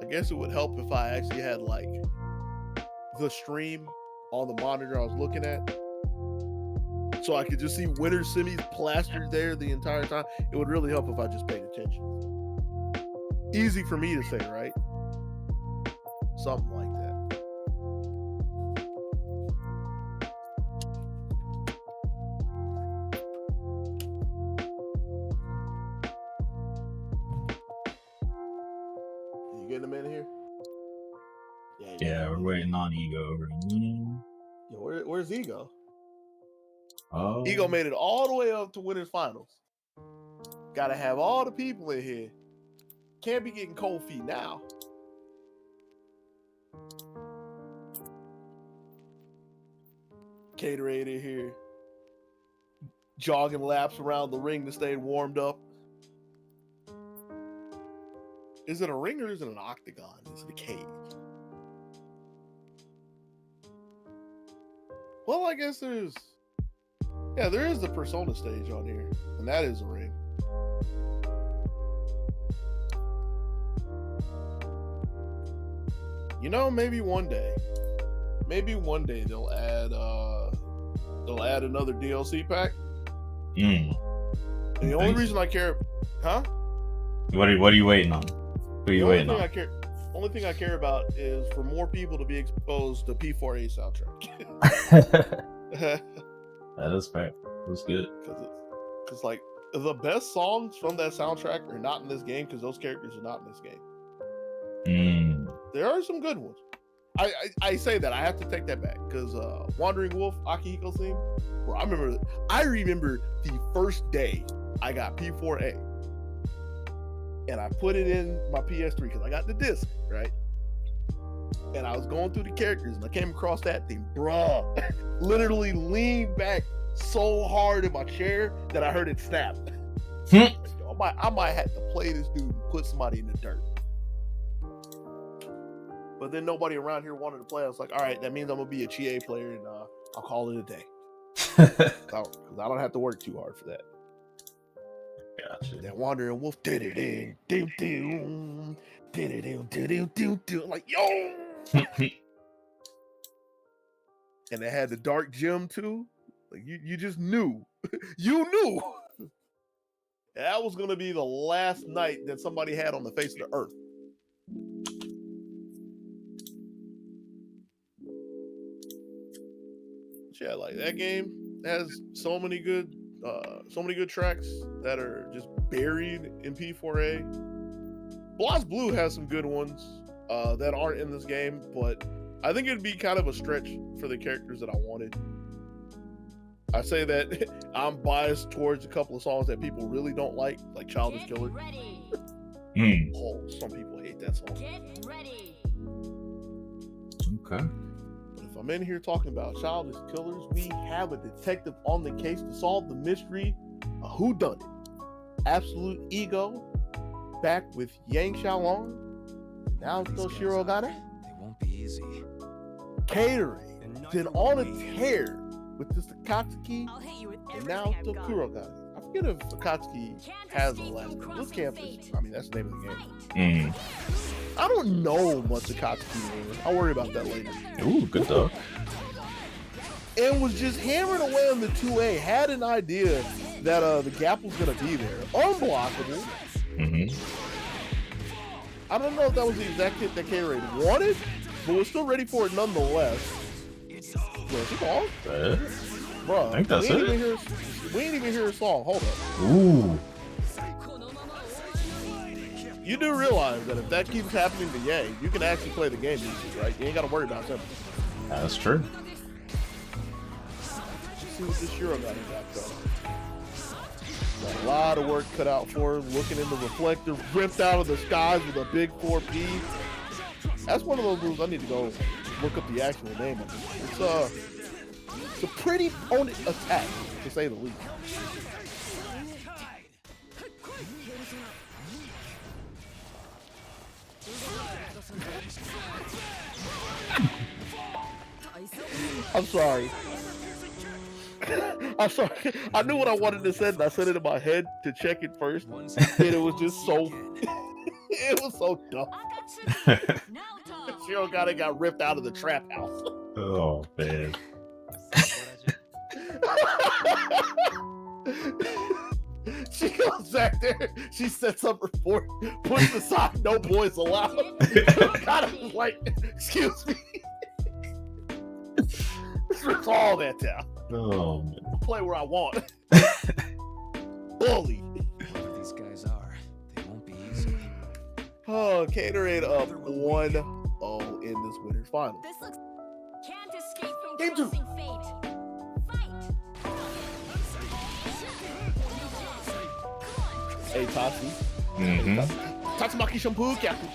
I guess it would help if I actually had like the stream on the monitor I was looking at, so I could just see winter semis plastered there the entire time. It would really help if I just paid attention. Easy for me to say, right? Something like that. You getting them in here? Yeah, we're waiting on Ego right now. Yo, where's Ego? Oh, Ego made it all the way up to winners finals. Gotta have all the people in here. Can't be getting cold feet now. Gatorade in here. Jogging laps around the ring to stay warmed up. Is it a ring or is it an octagon? Is it a cage? Well, I guess there is the Persona stage on here, and that is a ring. You know, maybe one day they'll add another DLC pack. And the only reason I care, huh? What are you waiting on? Who are you waiting on? Only thing I care about is for more people to be exposed to P4A soundtrack. That is fair. That's good. Because like the best songs from that soundtrack are not in this game, because those characters are not in this game. There are some good ones. I say that, I have to take that back, because Wandering Wolf Akihiko theme, bro, I remember the first day I got P4A, and I put it in my PS3 because I got the disc, right? And I was going through the characters and I came across that thing, bruh. Literally leaned back so hard in my chair that I heard it snap. I might have to play this dude and put somebody in the dirt. But then nobody around here wanted to play. I was like, all right, that means I'm gonna be a GA player and I'll call it a day. Because I don't have to work too hard for that. Gotcha. That Wandering Wolf did it in. Like, yo. And they had the dark gem too. Like you just knew. You knew. That was gonna be the last night that somebody had on the face of the earth. Yeah, like that game has so many good tracks that are just buried in P4A. Blazblue has some good ones that aren't in this game, but I think it'd be kind of a stretch for the characters that I wanted. I say that I'm biased towards a couple of songs that people really don't like Childish Killer. Oh, some people hate that song. Get ready. Okay. But if I'm in here talking about Childish Killers, we have a detective on the case to solve the mystery of who done it. Absolute Ego, back with Yang Xiaolong. Now Toshiro Gane. They won't be easy. Catering. Then on a tear with this Akatsuki I'll hit you with and everything now I've got. Tokuro Gane. I forget if Akatsuki has a last name. Let's campus. I mean, that's the name of the game. I don't know much Akatsuki name. I'll worry about that later. Ooh, good dog. And was just hammering away on the 2A. Had an idea that the gap was going to be there. Unblockable. I don't know if that was the exact hit that K-Ray wanted, but we're still ready for it nonetheless. Where's he gone? Bro, I think that's it. We ain't even hear a song. Hold up. Ooh. You do realize that if that keeps happening to Yang, you can actually play the game easy, right? You ain't got to worry about something. That's true. Let's see what this Shiro got in back though. Got a lot of work cut out for him. Looking in the reflector, ripped out of the skies with a big 4P. That's one of those moves I need to go look up the actual name of it. It's a pretty opponent attack, to say the least. I'm sorry. I'm sorry. I knew what I wanted to say, and I said it in my head to check it first. And it was just so... it was so dumb. Shiro got ripped out of the trap house. Oh, man. She goes back there. She sets up her fort, puts aside, no boys allowed. Kind of like, excuse me. Strips all that down. Oh, man. Play where I want. Bully. Whoever these guys are, they won't be easy. Oh, Gatorade up 1-0 in this winner's final. This looks can't escape from Game 2. crossing fate. Fight. Hey, Tatsu. Tatsumaki shampoo, Captain.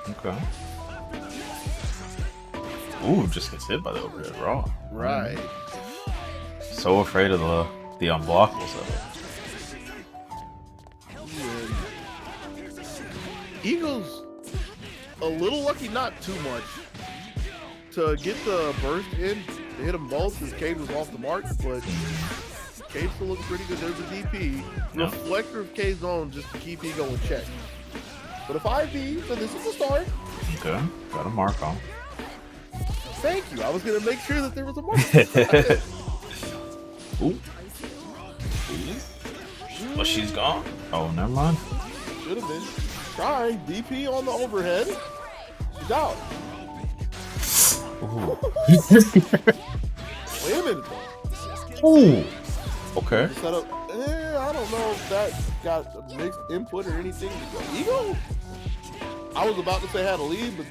Okay. Ooh, just gets hit by the overhead raw. Right. So afraid of the unblockables of it. Eagles a little lucky, not too much, to get the burst in to hit them both because Cade was off the mark, but Cade still looks pretty good. There's a DP. Yeah. Reflector of Cade's zone just to keep Ego in check. But if IV, so this is the start. Okay, got a mark on. Thank you. I was going to make sure that there was a mark. Ooh. Well, she's gone. Oh, never mind. Should have been. Trying. DP on the overhead. She's out. Ooh. Wait a minute, though. Ooh. Okay. Set up. I don't know if that got a mixed input or anything. Ego? I was about to say had a lead, but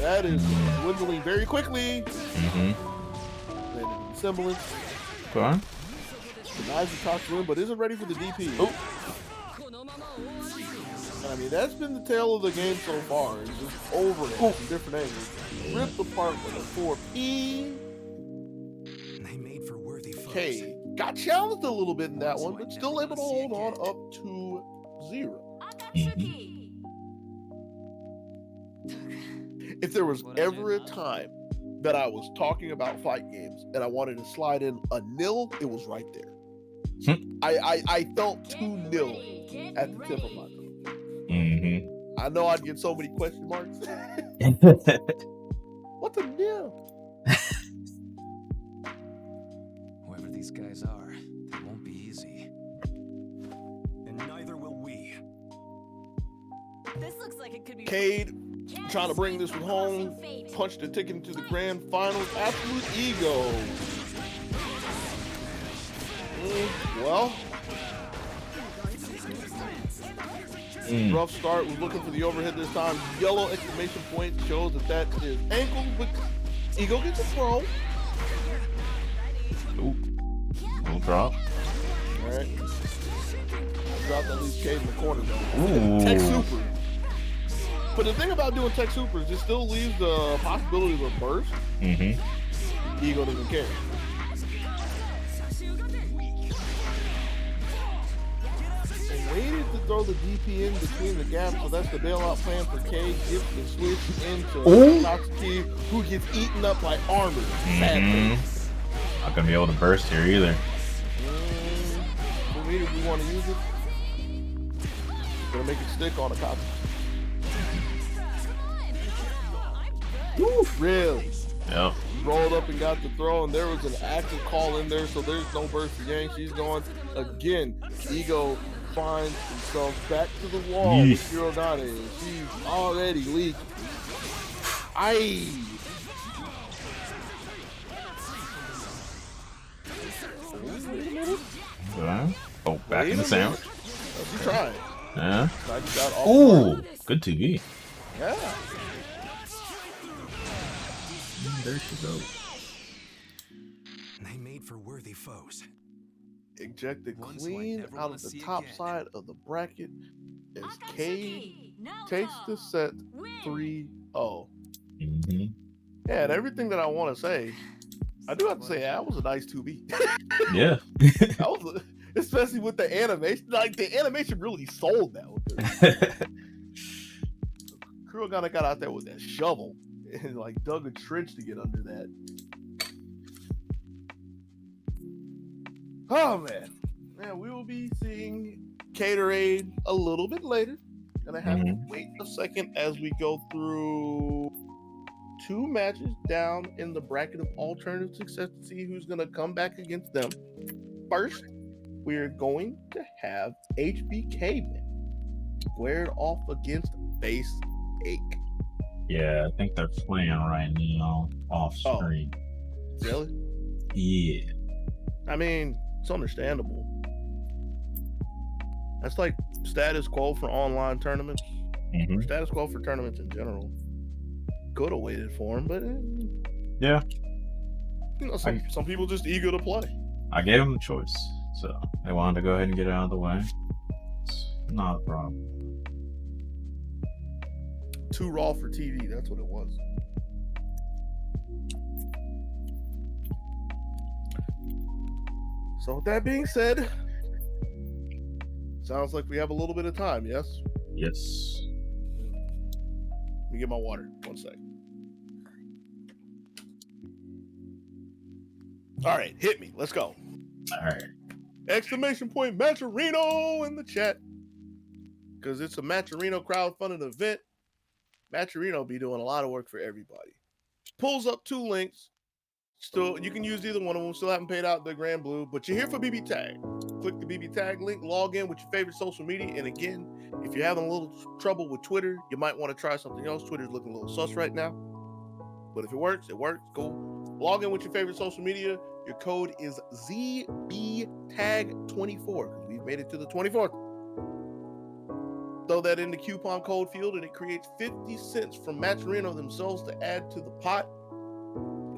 that is dwindling very quickly. Semblance. Okay. Denies the top win, but isn't ready for the DP. Oh. And I mean, that's been the tale of the game so far. It's just over it from different angles. Ripped apart with a 4P. They made for worthy foes. Okay, got challenged a little bit in that one, but still able to hold on up to 0. If there was ever a time that I was talking about fight games and I wanted to slide in a nil, it was right there. I felt 2-0 at the tip of my tongue. I know I'd get so many question marks. What's a nil? Whoever these guys are, they won't be easy. And neither will we. This looks like it could be Cade trying to bring this one home. Punched the ticket into the grand finals. Absolute ego. Well, rough start. Was looking for the overhead this time. Yellow exclamation point shows that is ankle, but ego gets a throw. Ooh. Little drop. All right. Dropped at least Cade in the corner though. Ooh. Tech super. But the thing about doing tech supers, it still leaves the possibility of a burst. Ego doesn't care. Waited to throw the DP in between the gaps, so that's the bailout plan for Cade. Gets the switch into Natsuki, who gets eaten up by armor. Not gonna be able to burst here either. If we want to use it, gonna make it stick on a copy. Really? Yep. Rolled up and got the throw, and there was an active call in there, so there's no burst for Yang. She's going again. Ego finds himself back to the wall with Hirogane. She's already leaking. Oh, back in the sandwich. She tried. Yeah. Oh, good TV. Yeah. There she goes. They made for worthy foes. Ejected clean out of the top side of the bracket as Cade takes the set 3-0. Yeah, and everything that I want to say, I do have to say, that was a nice 2B. Yeah. That was especially with the animation. Like, the animation really sold that one. Kurogane got out there with that shovel and like dug a trench to get under that. Oh man, we will be seeing Caterade a little bit later. Gonna have to wait a second as we go through 2 matches down in the bracket of alternative success to see who's gonna come back against them. First, we're going to have HBK squared off against Base Ache. Yeah, I think they're playing right now off screen. Really? Yeah. I mean, it's understandable. That's like status quo for online tournaments. Status quo for tournaments in general. Could have waited for him, but yeah. You know, some people just eager to play. I gave them the choice, so they wanted to go ahead and get it out of the way. It's not a problem. Too raw for TV, that's what it was. So with that being said, sounds like we have a little bit of time, yes? Yes. Let me get my water. 1 sec. All right, hit me. Let's go. All right. Exclamation point Matcherino in the chat. Because it's a Matcherino crowdfunded event. Matcherino be doing a lot of work for everybody. Pulls up 2 links. Still, you can use either one of them. Still haven't paid out the Grand Blue, but you're here for BB Tag. Click the BB Tag link, log in with your favorite social media. And again, if you're having a little trouble with Twitter, you might want to try something else. Twitter's looking a little sus right now. But if it works, it works. Cool. Log in with your favorite social media. Your code is ZBTAG24. We've made it to the 24th. Throw that in the coupon code field and it creates 50 cents from Matcherino themselves to add to the pot.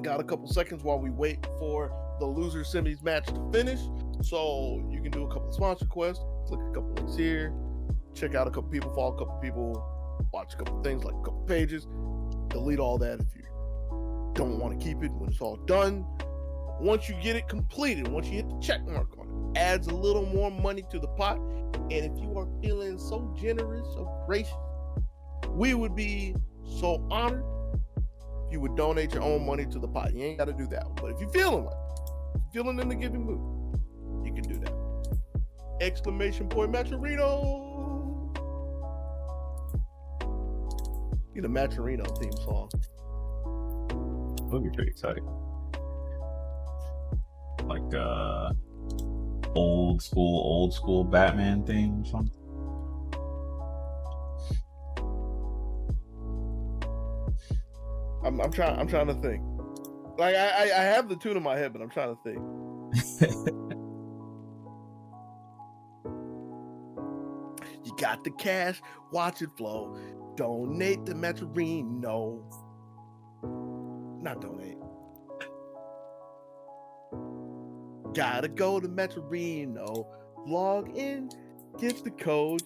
Got a couple seconds while we wait for the loser semis match to finish. So you can do a couple of sponsor quests, click a couple links here, check out a couple people, follow a couple people, watch a couple things, like a couple pages. Delete all that if you don't want to keep it when it's all done. Once you get it completed, once you hit the check mark on it, adds a little more money to the pot. And if you are feeling so generous, so gracious, we would be so honored if you would donate your own money to the pot. You ain't got to do that. But if you're feeling in the giving mood, you can do that. Exclamation point Maturino. Need a Maturino theme song. Would be pretty tight. Like old school Batman theme or something. I'm trying to think. Like I have the tune in my head, but I'm trying to think. You got the cash, watch it flow. Donate to Maturino. Not donate. Gotta go to Maturino. Log in, get the code.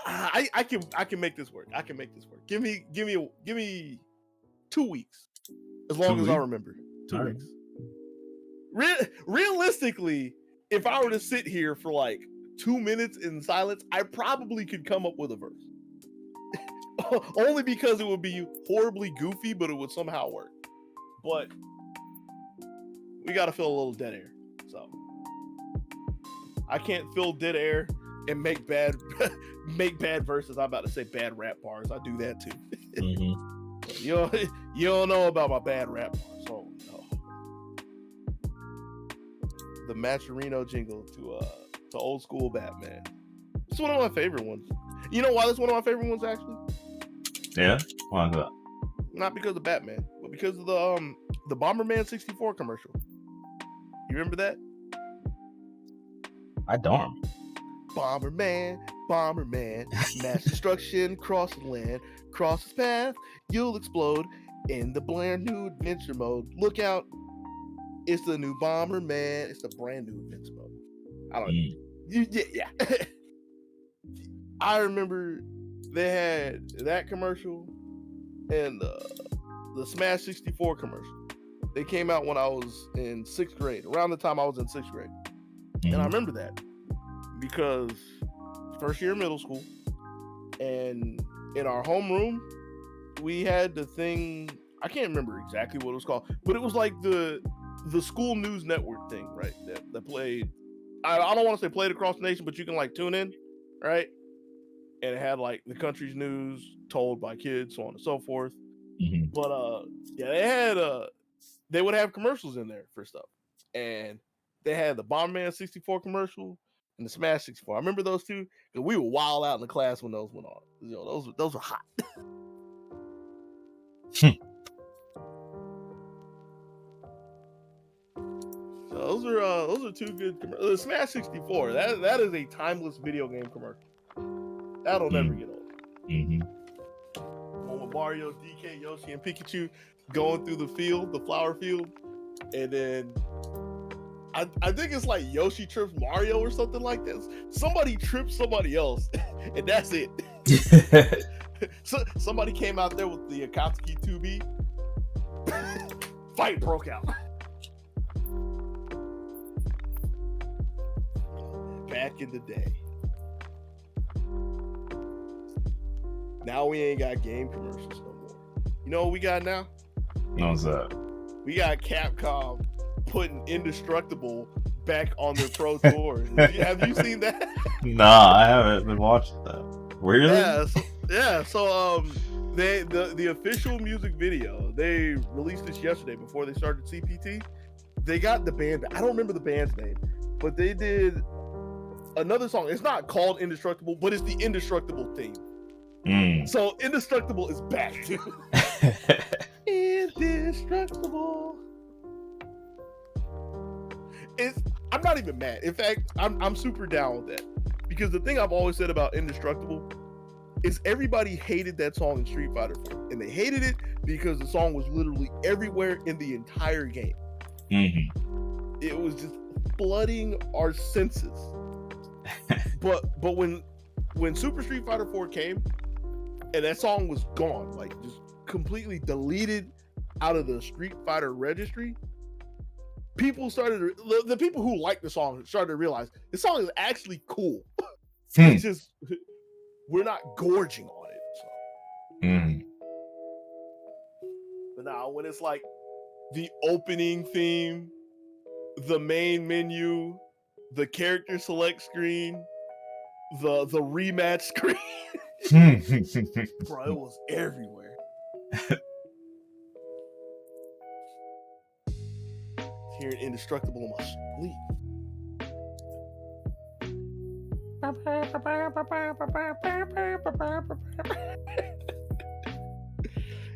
I can make this work. I can make this work. Give me 2 weeks. As long as I remember. 2 weeks. Realistically, if I were to sit here for like 2 minutes in silence, I probably could come up with a verse. Only because it would be horribly goofy, but it would somehow work. But we gotta fill a little dead air. So I can't fill dead air and make bad verses. I'm about to say bad rap bars. I do that too. Mm-hmm. You don't know about my bad rap bars. So no. The Maturino jingle to old school Batman. It's one of my favorite ones. You know why that's one of my favorite ones actually? Yeah? Why is that? Not because of Batman, but because of the Bomberman 64 commercial. You remember that? I don't. Bomberman, mass destruction, cross the land, cross his path, you'll explode in the brand new adventure mode. Look out, it's the new Bomberman. It's the brand new adventure mode. I don't know. Yeah. I remember they had that commercial and the Smash 64 commercial. They came out when I was in 6th grade, around the time I was in 6th grade. And I remember that because first year of middle school, and in our homeroom, we had the thing, I can't remember exactly what it was called, but it was like the school news network thing, right? That played, I don't want to say played across the nation, but you can like tune in, right? And it had like the country's news told by kids, so on and so forth. Mm-hmm. But yeah, they would have commercials in there for stuff, and they had the Bomberman 64 commercial and the Smash 64. I remember those two because we were wild out in the class when those went on. You know, those were hot. So those are two good commercials. The Smash 64, that is a timeless video game commercial. That'll never get old. Mm-hmm. One with Mario, DK, Yoshi, and Pikachu going through the field, the flower field, and then I think it's like Yoshi trips Mario or something like this. Somebody trips somebody else, and that's it. So somebody came out there with the Akatsuki 2B. Fight broke out. Back in the day. Now we ain't got game commercials no more. You know what we got now? What's that? We got Capcom putting Indestructible back on their Pro Tour. Have you seen that? Nah, I haven't been watching that. Really? So the official music video, they released this yesterday before they started CPT. They got the band, I don't remember the band's name, but they did another song. It's not called Indestructible, but it's the Indestructible theme. So Indestructible is back too. Indestructible. I'm not even mad. In fact, I'm super down with that. Because the thing I've always said about Indestructible is everybody hated that song in Street Fighter 4. And they hated it because the song was literally everywhere in the entire game. Mm-hmm. It was just flooding our senses. But when when Super Street Fighter 4 came and that song was gone, like just completely deleted out of the Street Fighter registry, people started the people who liked the song started to realize this song is actually cool. It's just we're not gorging on it. So. But now when it's like the opening theme, the main menu, the character select screen, the rematch screen, bro, it was everywhere. Hearing Indestructible in my sleep.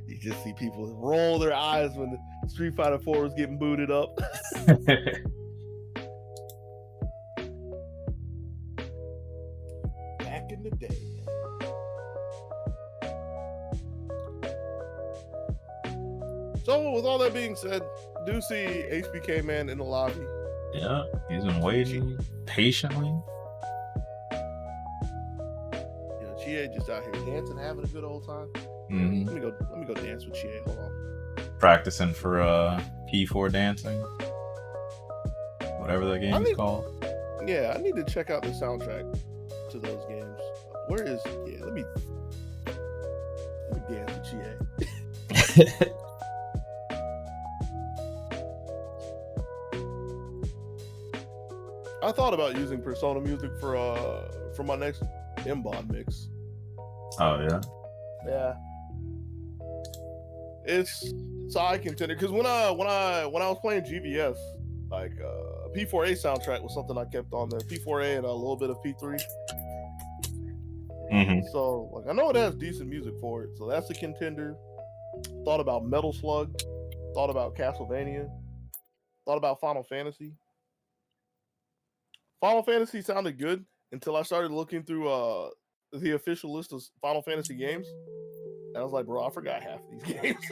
You just see people roll their eyes when the Street Fighter 4 was getting booted up. Back in the day. So, with all that being said, do see HBK Man in the lobby. Yeah, he's been waiting patiently. You know, Chie just out here dancing, having a good old time. Mm-hmm. Let me go dance with Chie. Hold on. Practicing for P4 dancing, whatever the game is called. Yeah, I need to check out the soundtrack to those games. Where is? Yeah, let me dance with Chie. I thought about using Persona music for my next M-Bond mix. Oh yeah. Yeah. It's a high contender because when I was playing GVS, like P4A soundtrack was something I kept on there. P4A and a little bit of P3. Mm-hmm. So like I know it has decent music for it, so that's a contender. Thought about Metal Slug, thought about Castlevania, thought about Final Fantasy. Final Fantasy sounded good until I started looking through the official list of Final Fantasy games. And I was like, bro, I forgot half of these games.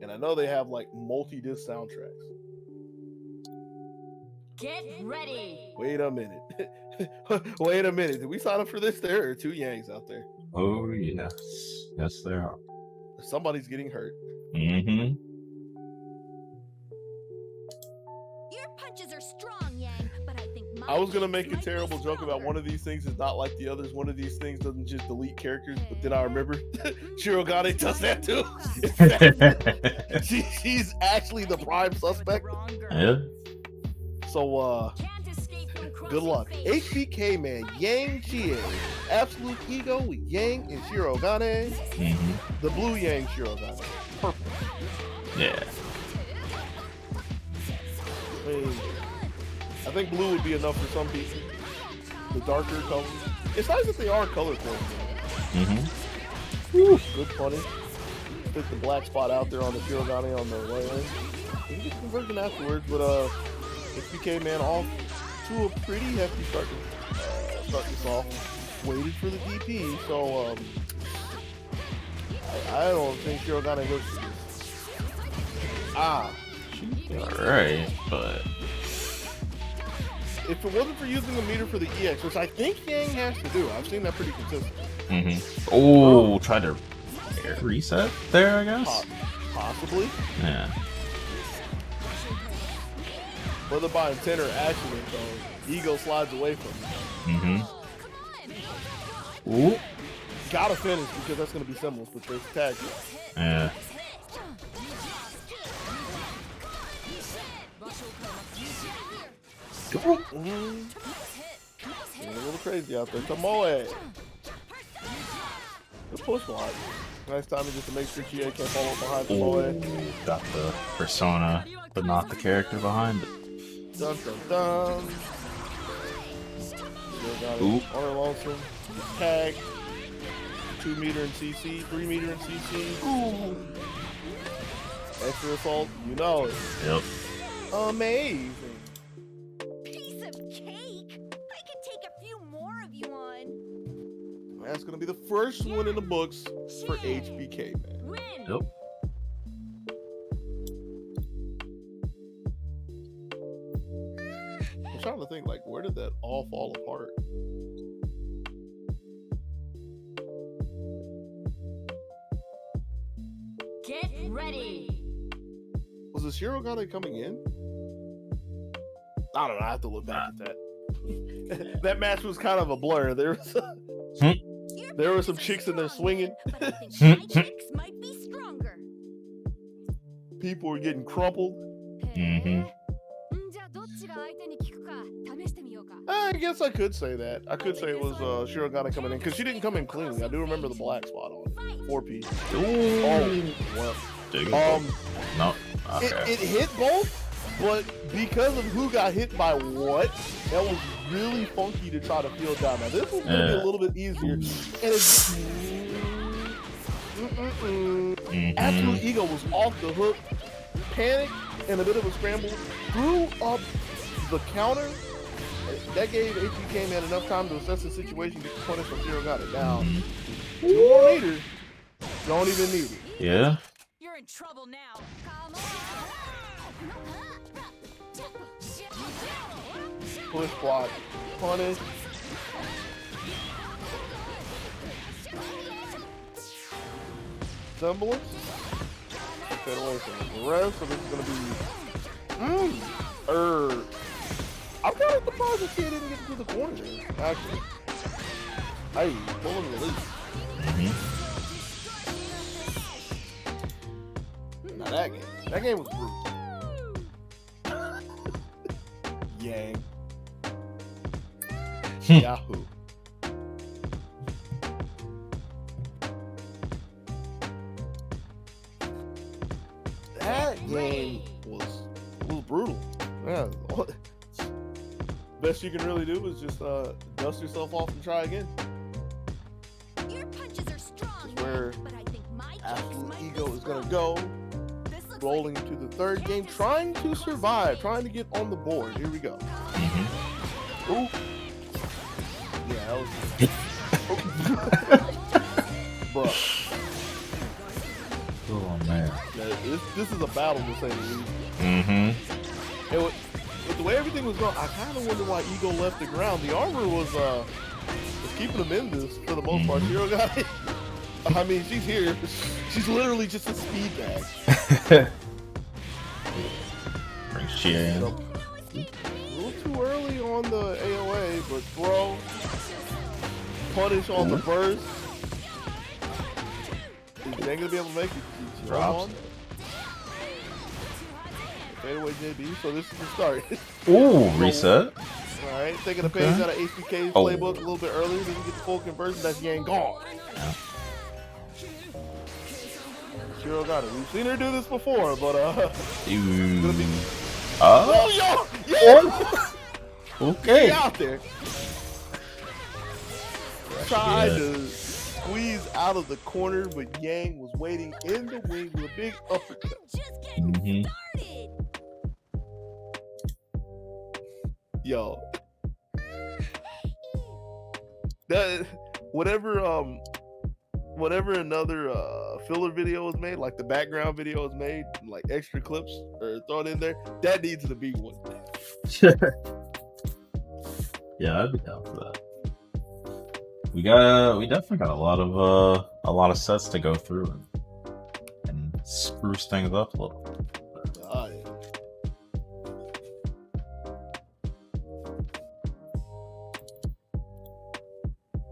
And I know they have like multi-disc soundtracks. Get ready. Wait a minute. Wait a minute. Did we sign up for this? There are 2 Yangs out there. Oh yes, yes there are. Somebody's getting hurt. Mm-hmm. Your punches are strong, Yang, but I think I was gonna make a terrible joke about one of these things is not like the others. One of these things doesn't just delete characters, but then I remember Shirogane does that too. She's actually the prime suspect. Yeah. So good luck. HBK Man, Yang Chie, Absolute Ego with Yang and Shirogane. Mm-hmm. The blue Yang Shirogane. Purple. Yeah. I mean, I think blue would be enough for some people. The darker colors. It's nice that they are color coordinated. Mm-hmm. Good funny. Stick the black spot out there on the Shirogane on the right end. You can get conversion afterwards, but HBK Man off to a pretty hefty start this off. Waited for the DP, so I don't think Shirogane looks for this. Alright, but if it wasn't for using the meter for the EX, which I think Yang has to do, I've seen that pretty consistent. mm-hmm. Oh, try to reset there, I guess. Possibly. Yeah. Whether by intent or accident, though, Ego slides away from him. Mm-hmm. Ooh. Gotta finish because that's gonna be seamless with this tag. Yeah. Mm-hmm. A little crazy out there. Tomoe. The push line. Nice timing just to make sure Chie can't follow behind Tomoe. Got the persona, but not the character behind it. Dun dun dun. Still got it. Oop. On her lonesome. Tag. 2 meter in CC. 3 meter in CC. Ooh. Extra assault. You know it. Yep. Amazing. Piece of cake. I can take a few more of you on. That's gonna be the first one in the books for HBK, man. Win. Yep. I'm trying to think, like, where did that all fall apart? ready. Was the Shirogane coming in? I don't know. I have to look back at that. That match was kind of a blur. There were some chicks in there swinging. But I think my chicks might be stronger. People were getting crumpled. I guess I could say that. I could say it was Shirogane coming in because she didn't come in cleanly. I do remember the black spot on 4P. Oh, well. No. Okay. It hit both, but because of who got hit by what, that was really funky to try to feel down. Now this was gonna be a little bit easier, and it's Absolute Ego was off the hook, panicked in a bit of a scramble, threw up the counter. That gave HBK Man enough time to assess the situation, get the punish from Shirogane. Now, 2 more meters, don't even need it. Yeah. You're in trouble now. Push block, punish. Semblance. Fade away from the rest, so this is gonna be. I'm kind of surprised that she didn't get to the corner there, actually. Hey, pull and release. Now that game was brutal. Yang. Yahoo. That game was brutal. Yeah. Best you can really do is just dust yourself off and try again. Your punches are strong, Where but I think my Absolute Ego is gonna go, rolling into the third game, trying to survive, trying to get on the board. Here we go. Ooh. Yeah, that was. Bruh. Oh man. Yeah, this is a battle to say the least. With the way everything was going, I kind of wonder why Ego left the ground. The armor was keeping him in this for the most part. Shirogane, I mean, she's here. She's literally just a speed bag. Bring shit in. A little too early on the AOA, but throw, punish on the burst. Is Yang gonna be able to make it? Drops. Fadeaway JB, so this is the start. Ooh, reset. Alright, taking a page out of HBK's playbook a little bit earlier, didn't get the full conversion, that's Yang gone. Yeah. Shirogane, we've seen her do this before, but Oh, yo! Okay. Get out there. Tried to squeeze out of the corner, but Yang was waiting in the wing with a big uppercut. Just getting started. Yo, that whatever another filler video is made, like the background video is made, like extra clips or thrown in there, that needs to be one. Yeah, I'd be down for that. We definitely got a lot of sets to go through and spruce things up a little. Yeah.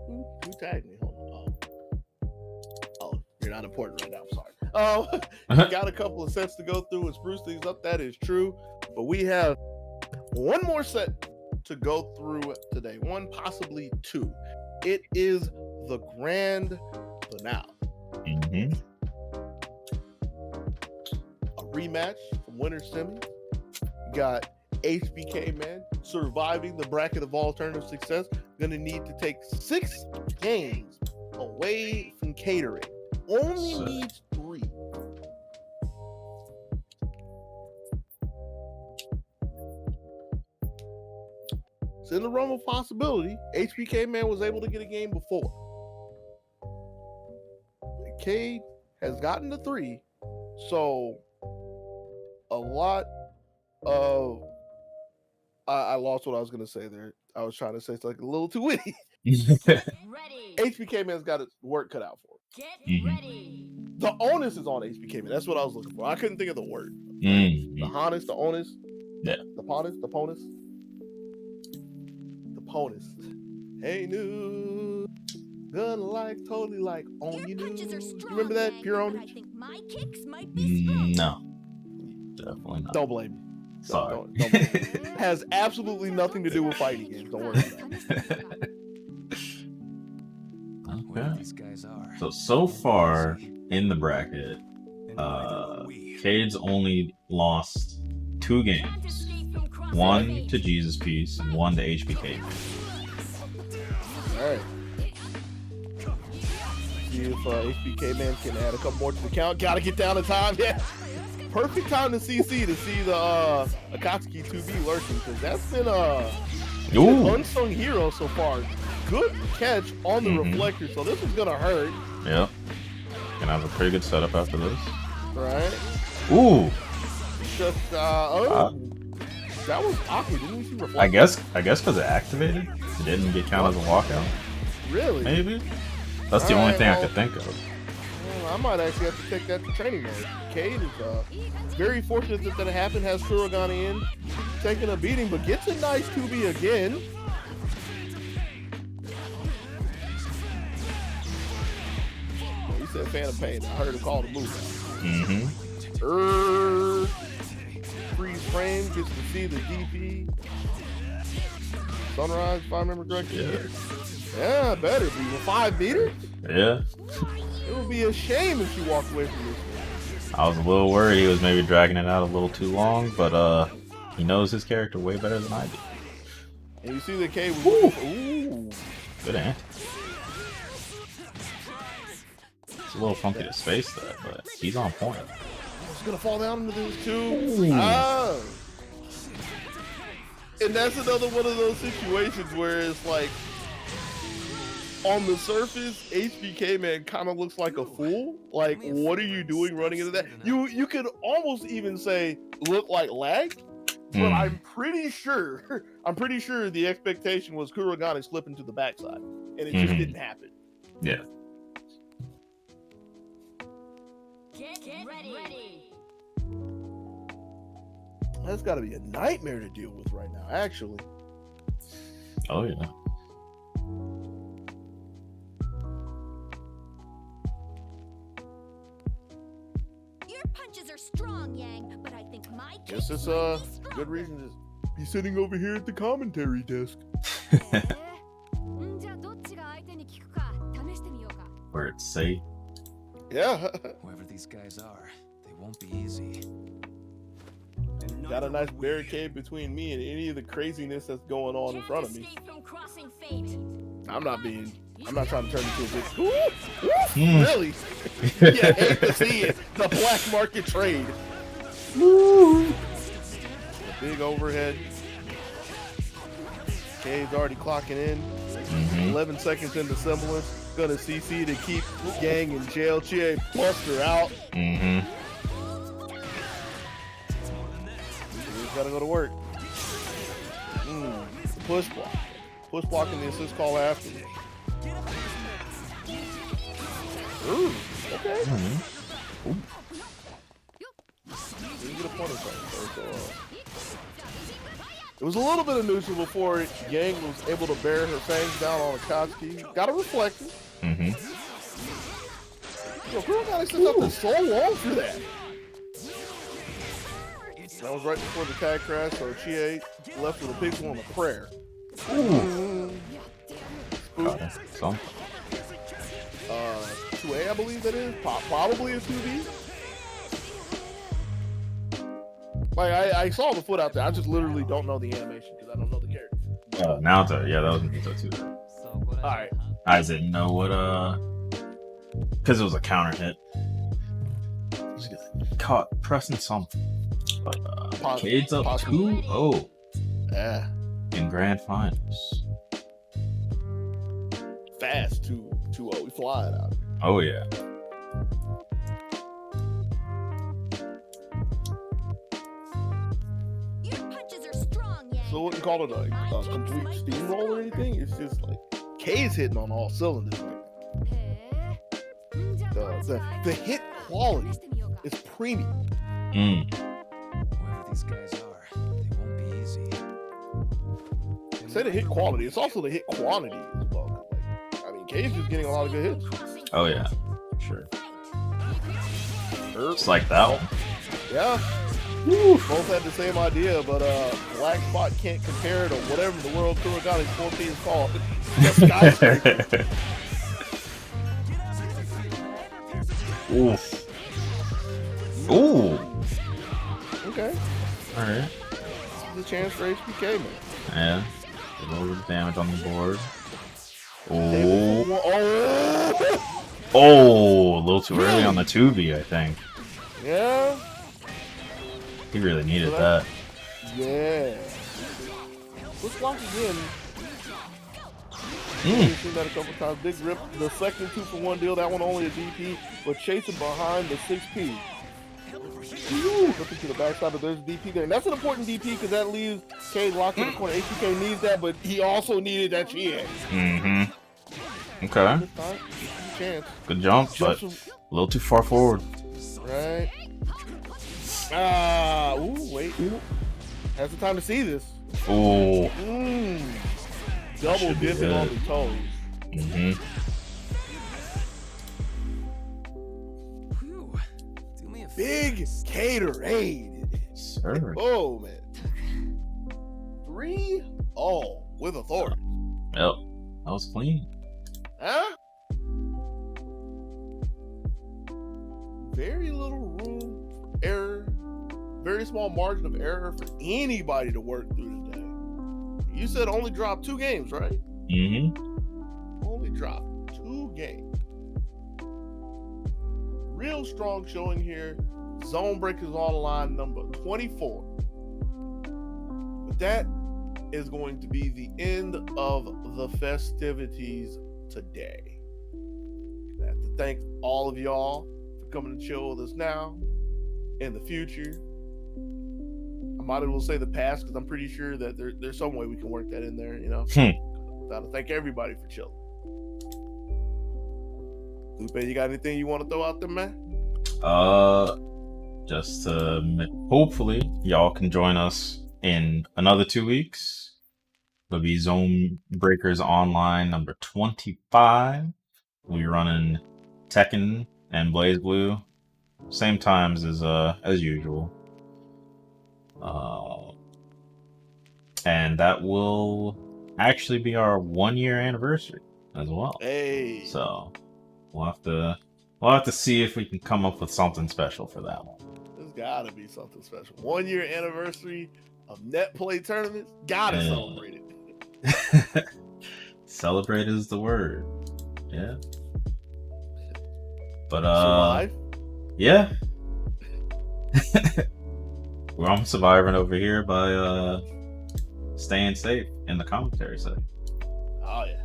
Who tagged me? Hold on. Oh, you're not important right now. I'm sorry. We got a couple of sets to go through and spruce things up. That is true, but we have one more set to go through today. One, possibly two. It is the grand finale. A rematch from winner semi. You got HBK Man surviving the bracket of alternative success. Gonna need to take 6 games away from catering. Only needs 3. It's in the realm of possibility. HBK Man was able to get a game before. Cade has gotten to 3, so a lot of I lost what I was gonna say there. I was trying to say something a little too witty. Ready. HBK Man's got his work cut out for him. Get ready. The onus is on HBK, man. That's what I was looking for. I couldn't think of the word. The honest, the onus. Yeah. The ponus, the ponus. The ponus. Hey, new. Gonna like, totally like, on you. Remember that, Pure Onus? I think my kicks might be strong. No. Definitely not. Don't blame me. Sorry. Don't blame me. Has absolutely nothing to do with fighting games. Don't worry about it. Whoever these guys are. So far in the bracket, Cade's only lost 2 games. 1 to Jesus Piece and 1 to HBK. Alright. See if HBK man can add a couple more to the count. Gotta get down in time. Yeah. Perfect time to CC to see the Akatsuki 2B lurking, because that's been an unsung hero so far. Good catch on the reflector, so this is gonna hurt. Yep. Gonna have a pretty good setup after this. Right. Ooh. Just that was awkward. Didn't we see reflector? I guess because it activated, it didn't get counted as a walkout. Really? Maybe. That's the only thing I could think of. Well, I might actually have to take that to training mode. Cade is very fortunate that happened. Has Kurogane in, taking a beating, but gets a nice 2B again. He said Phantom Pain. I heard him call the move. Freeze frame, gets to see the DP. Sunrise, if I remember correctly. Yeah, better be. With 5 meters? Yeah. It would be a shame if she walked away from this one. I was a little worried he was maybe dragging it out a little too long, but he knows his character way better than I do. And you see the K was ooh. Good ante. It's a little funky to space that, but he's on point. He's gonna fall down into this too. Oh. And that's another one of those situations where it's like, on the surface, HBK man kind of looks like a fool. Like, what are you doing running into that? You could almost even say look like lag, but I'm pretty sure the expectation was Kurogane slipping to the backside, and it just didn't happen. Yeah. Get ready. That's got to be a nightmare to deal with right now, actually. Oh yeah. Your punches are strong, Yang, but I think my Guess kicks it's might be strong. good reason to be sitting over here at the commentary desk. Where it's safe. Yeah. Whoever these guys are, they won't be easy. Got a nice barricade between me and any of the craziness that's going on in front of me. I'm not trying to turn into a bitch. Really? Yeah, hate to see it. The black market trade. The big overhead. Cade's already clocking in. 11 seconds into semblance. Gonna CC to keep Yang in jail. Chie bust her out. He's gotta go to work. Push block. Push blocking the assist call after. Ooh, okay. Didn't get a point it was a little bit of neutral before Yang was able to bear her fangs down on Akatsuki. Got a reflector. Yo, girl got to sit up there so long for that. That was right before the tag crash, so Chie left with a pixel on a prayer. Something. 2A, I believe that is. Probably a 2B. Like, I saw the foot out there. I just literally don't know the animation because I don't know the character. Naruto, yeah, that was Naruto too. Alright. I didn't know what, because it was a counter hit. Just caught pressing something. But, Cade's up 2-0. Yeah. In grand finals. Fast 2-0. We flying out. Oh, yeah. So I wouldn't call it a complete steamroll or anything. It's just like K's hitting on all cylinders right now. The hit quality is premium. Whoever these guys are, they won't be easy. I say the hit quality, it's also the hit quantity as well. Like, I mean, Cage is getting a lot of good hits. Oh yeah, sure. Just like that one. Yeah. Woo. Both had the same idea, but Black Spot can't compare to whatever the World Kurogane 14 is called. Skyscraper. Oof. Ooh. Okay. Alright. This is a chance for HBK, man. Yeah. A little bit of damage on the board. Oh. Oh, a little too early on the 2v, I think. Yeah. He really needed that. Yeah. Let's watch again. We've seen that a couple times. Big rip. The second 2-for-1 deal. That one only a DP, but chasing behind the 6P. Looking to the backside, but there's DP there. And that's an important DP because that leaves K locked in the corner. HBK needs that, but he also needed that GA. Okay. Chance. Good jump, but a little too far forward. Right. Ooh, wait. Has the time to see this. Ooh. Double dipping on the toes. Big Caterade. Sir. Oh, man. 3-0 with authority. Yep. That was clean. Huh? Very little room for error. Very small margin of error for anybody to work through today. You said only dropped 2 games, right? Only dropped 2 games. Real strong showing here. ZoneBreakers online number 24. But that is going to be the end of the festivities today. I have to thank all of y'all for coming to chill with us now. In the future, I might as well say the past because I'm pretty sure that there's some way we can work that in there, you know. Gotta thank everybody for chilling. Lupe, you got anything you want to throw out there, man? Just hopefully y'all can join us in another 2 weeks. It'll be ZoneBreakers Online number 25. We'll be running Tekken and Blazblue, same times as usual. And that will actually be our 1-year anniversary as well. Hey. So we'll have to see if we can come up with something special for that one. There's gotta be something special. 1-year anniversary of net play tournaments. Gotta celebrate it. Celebrate is the word. Yeah. But Survive? Yeah. Well, I'm surviving over here by staying safe in the commentary section. Oh yeah.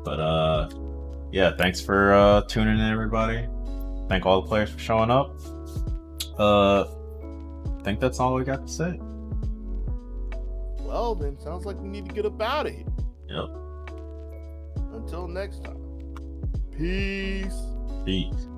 But yeah, thanks for tuning in, everybody. Thank all the players for showing up. I think that's all we got to say. Well then, sounds like we need to get up out of here. Yep. Until next time. Peace. Peace.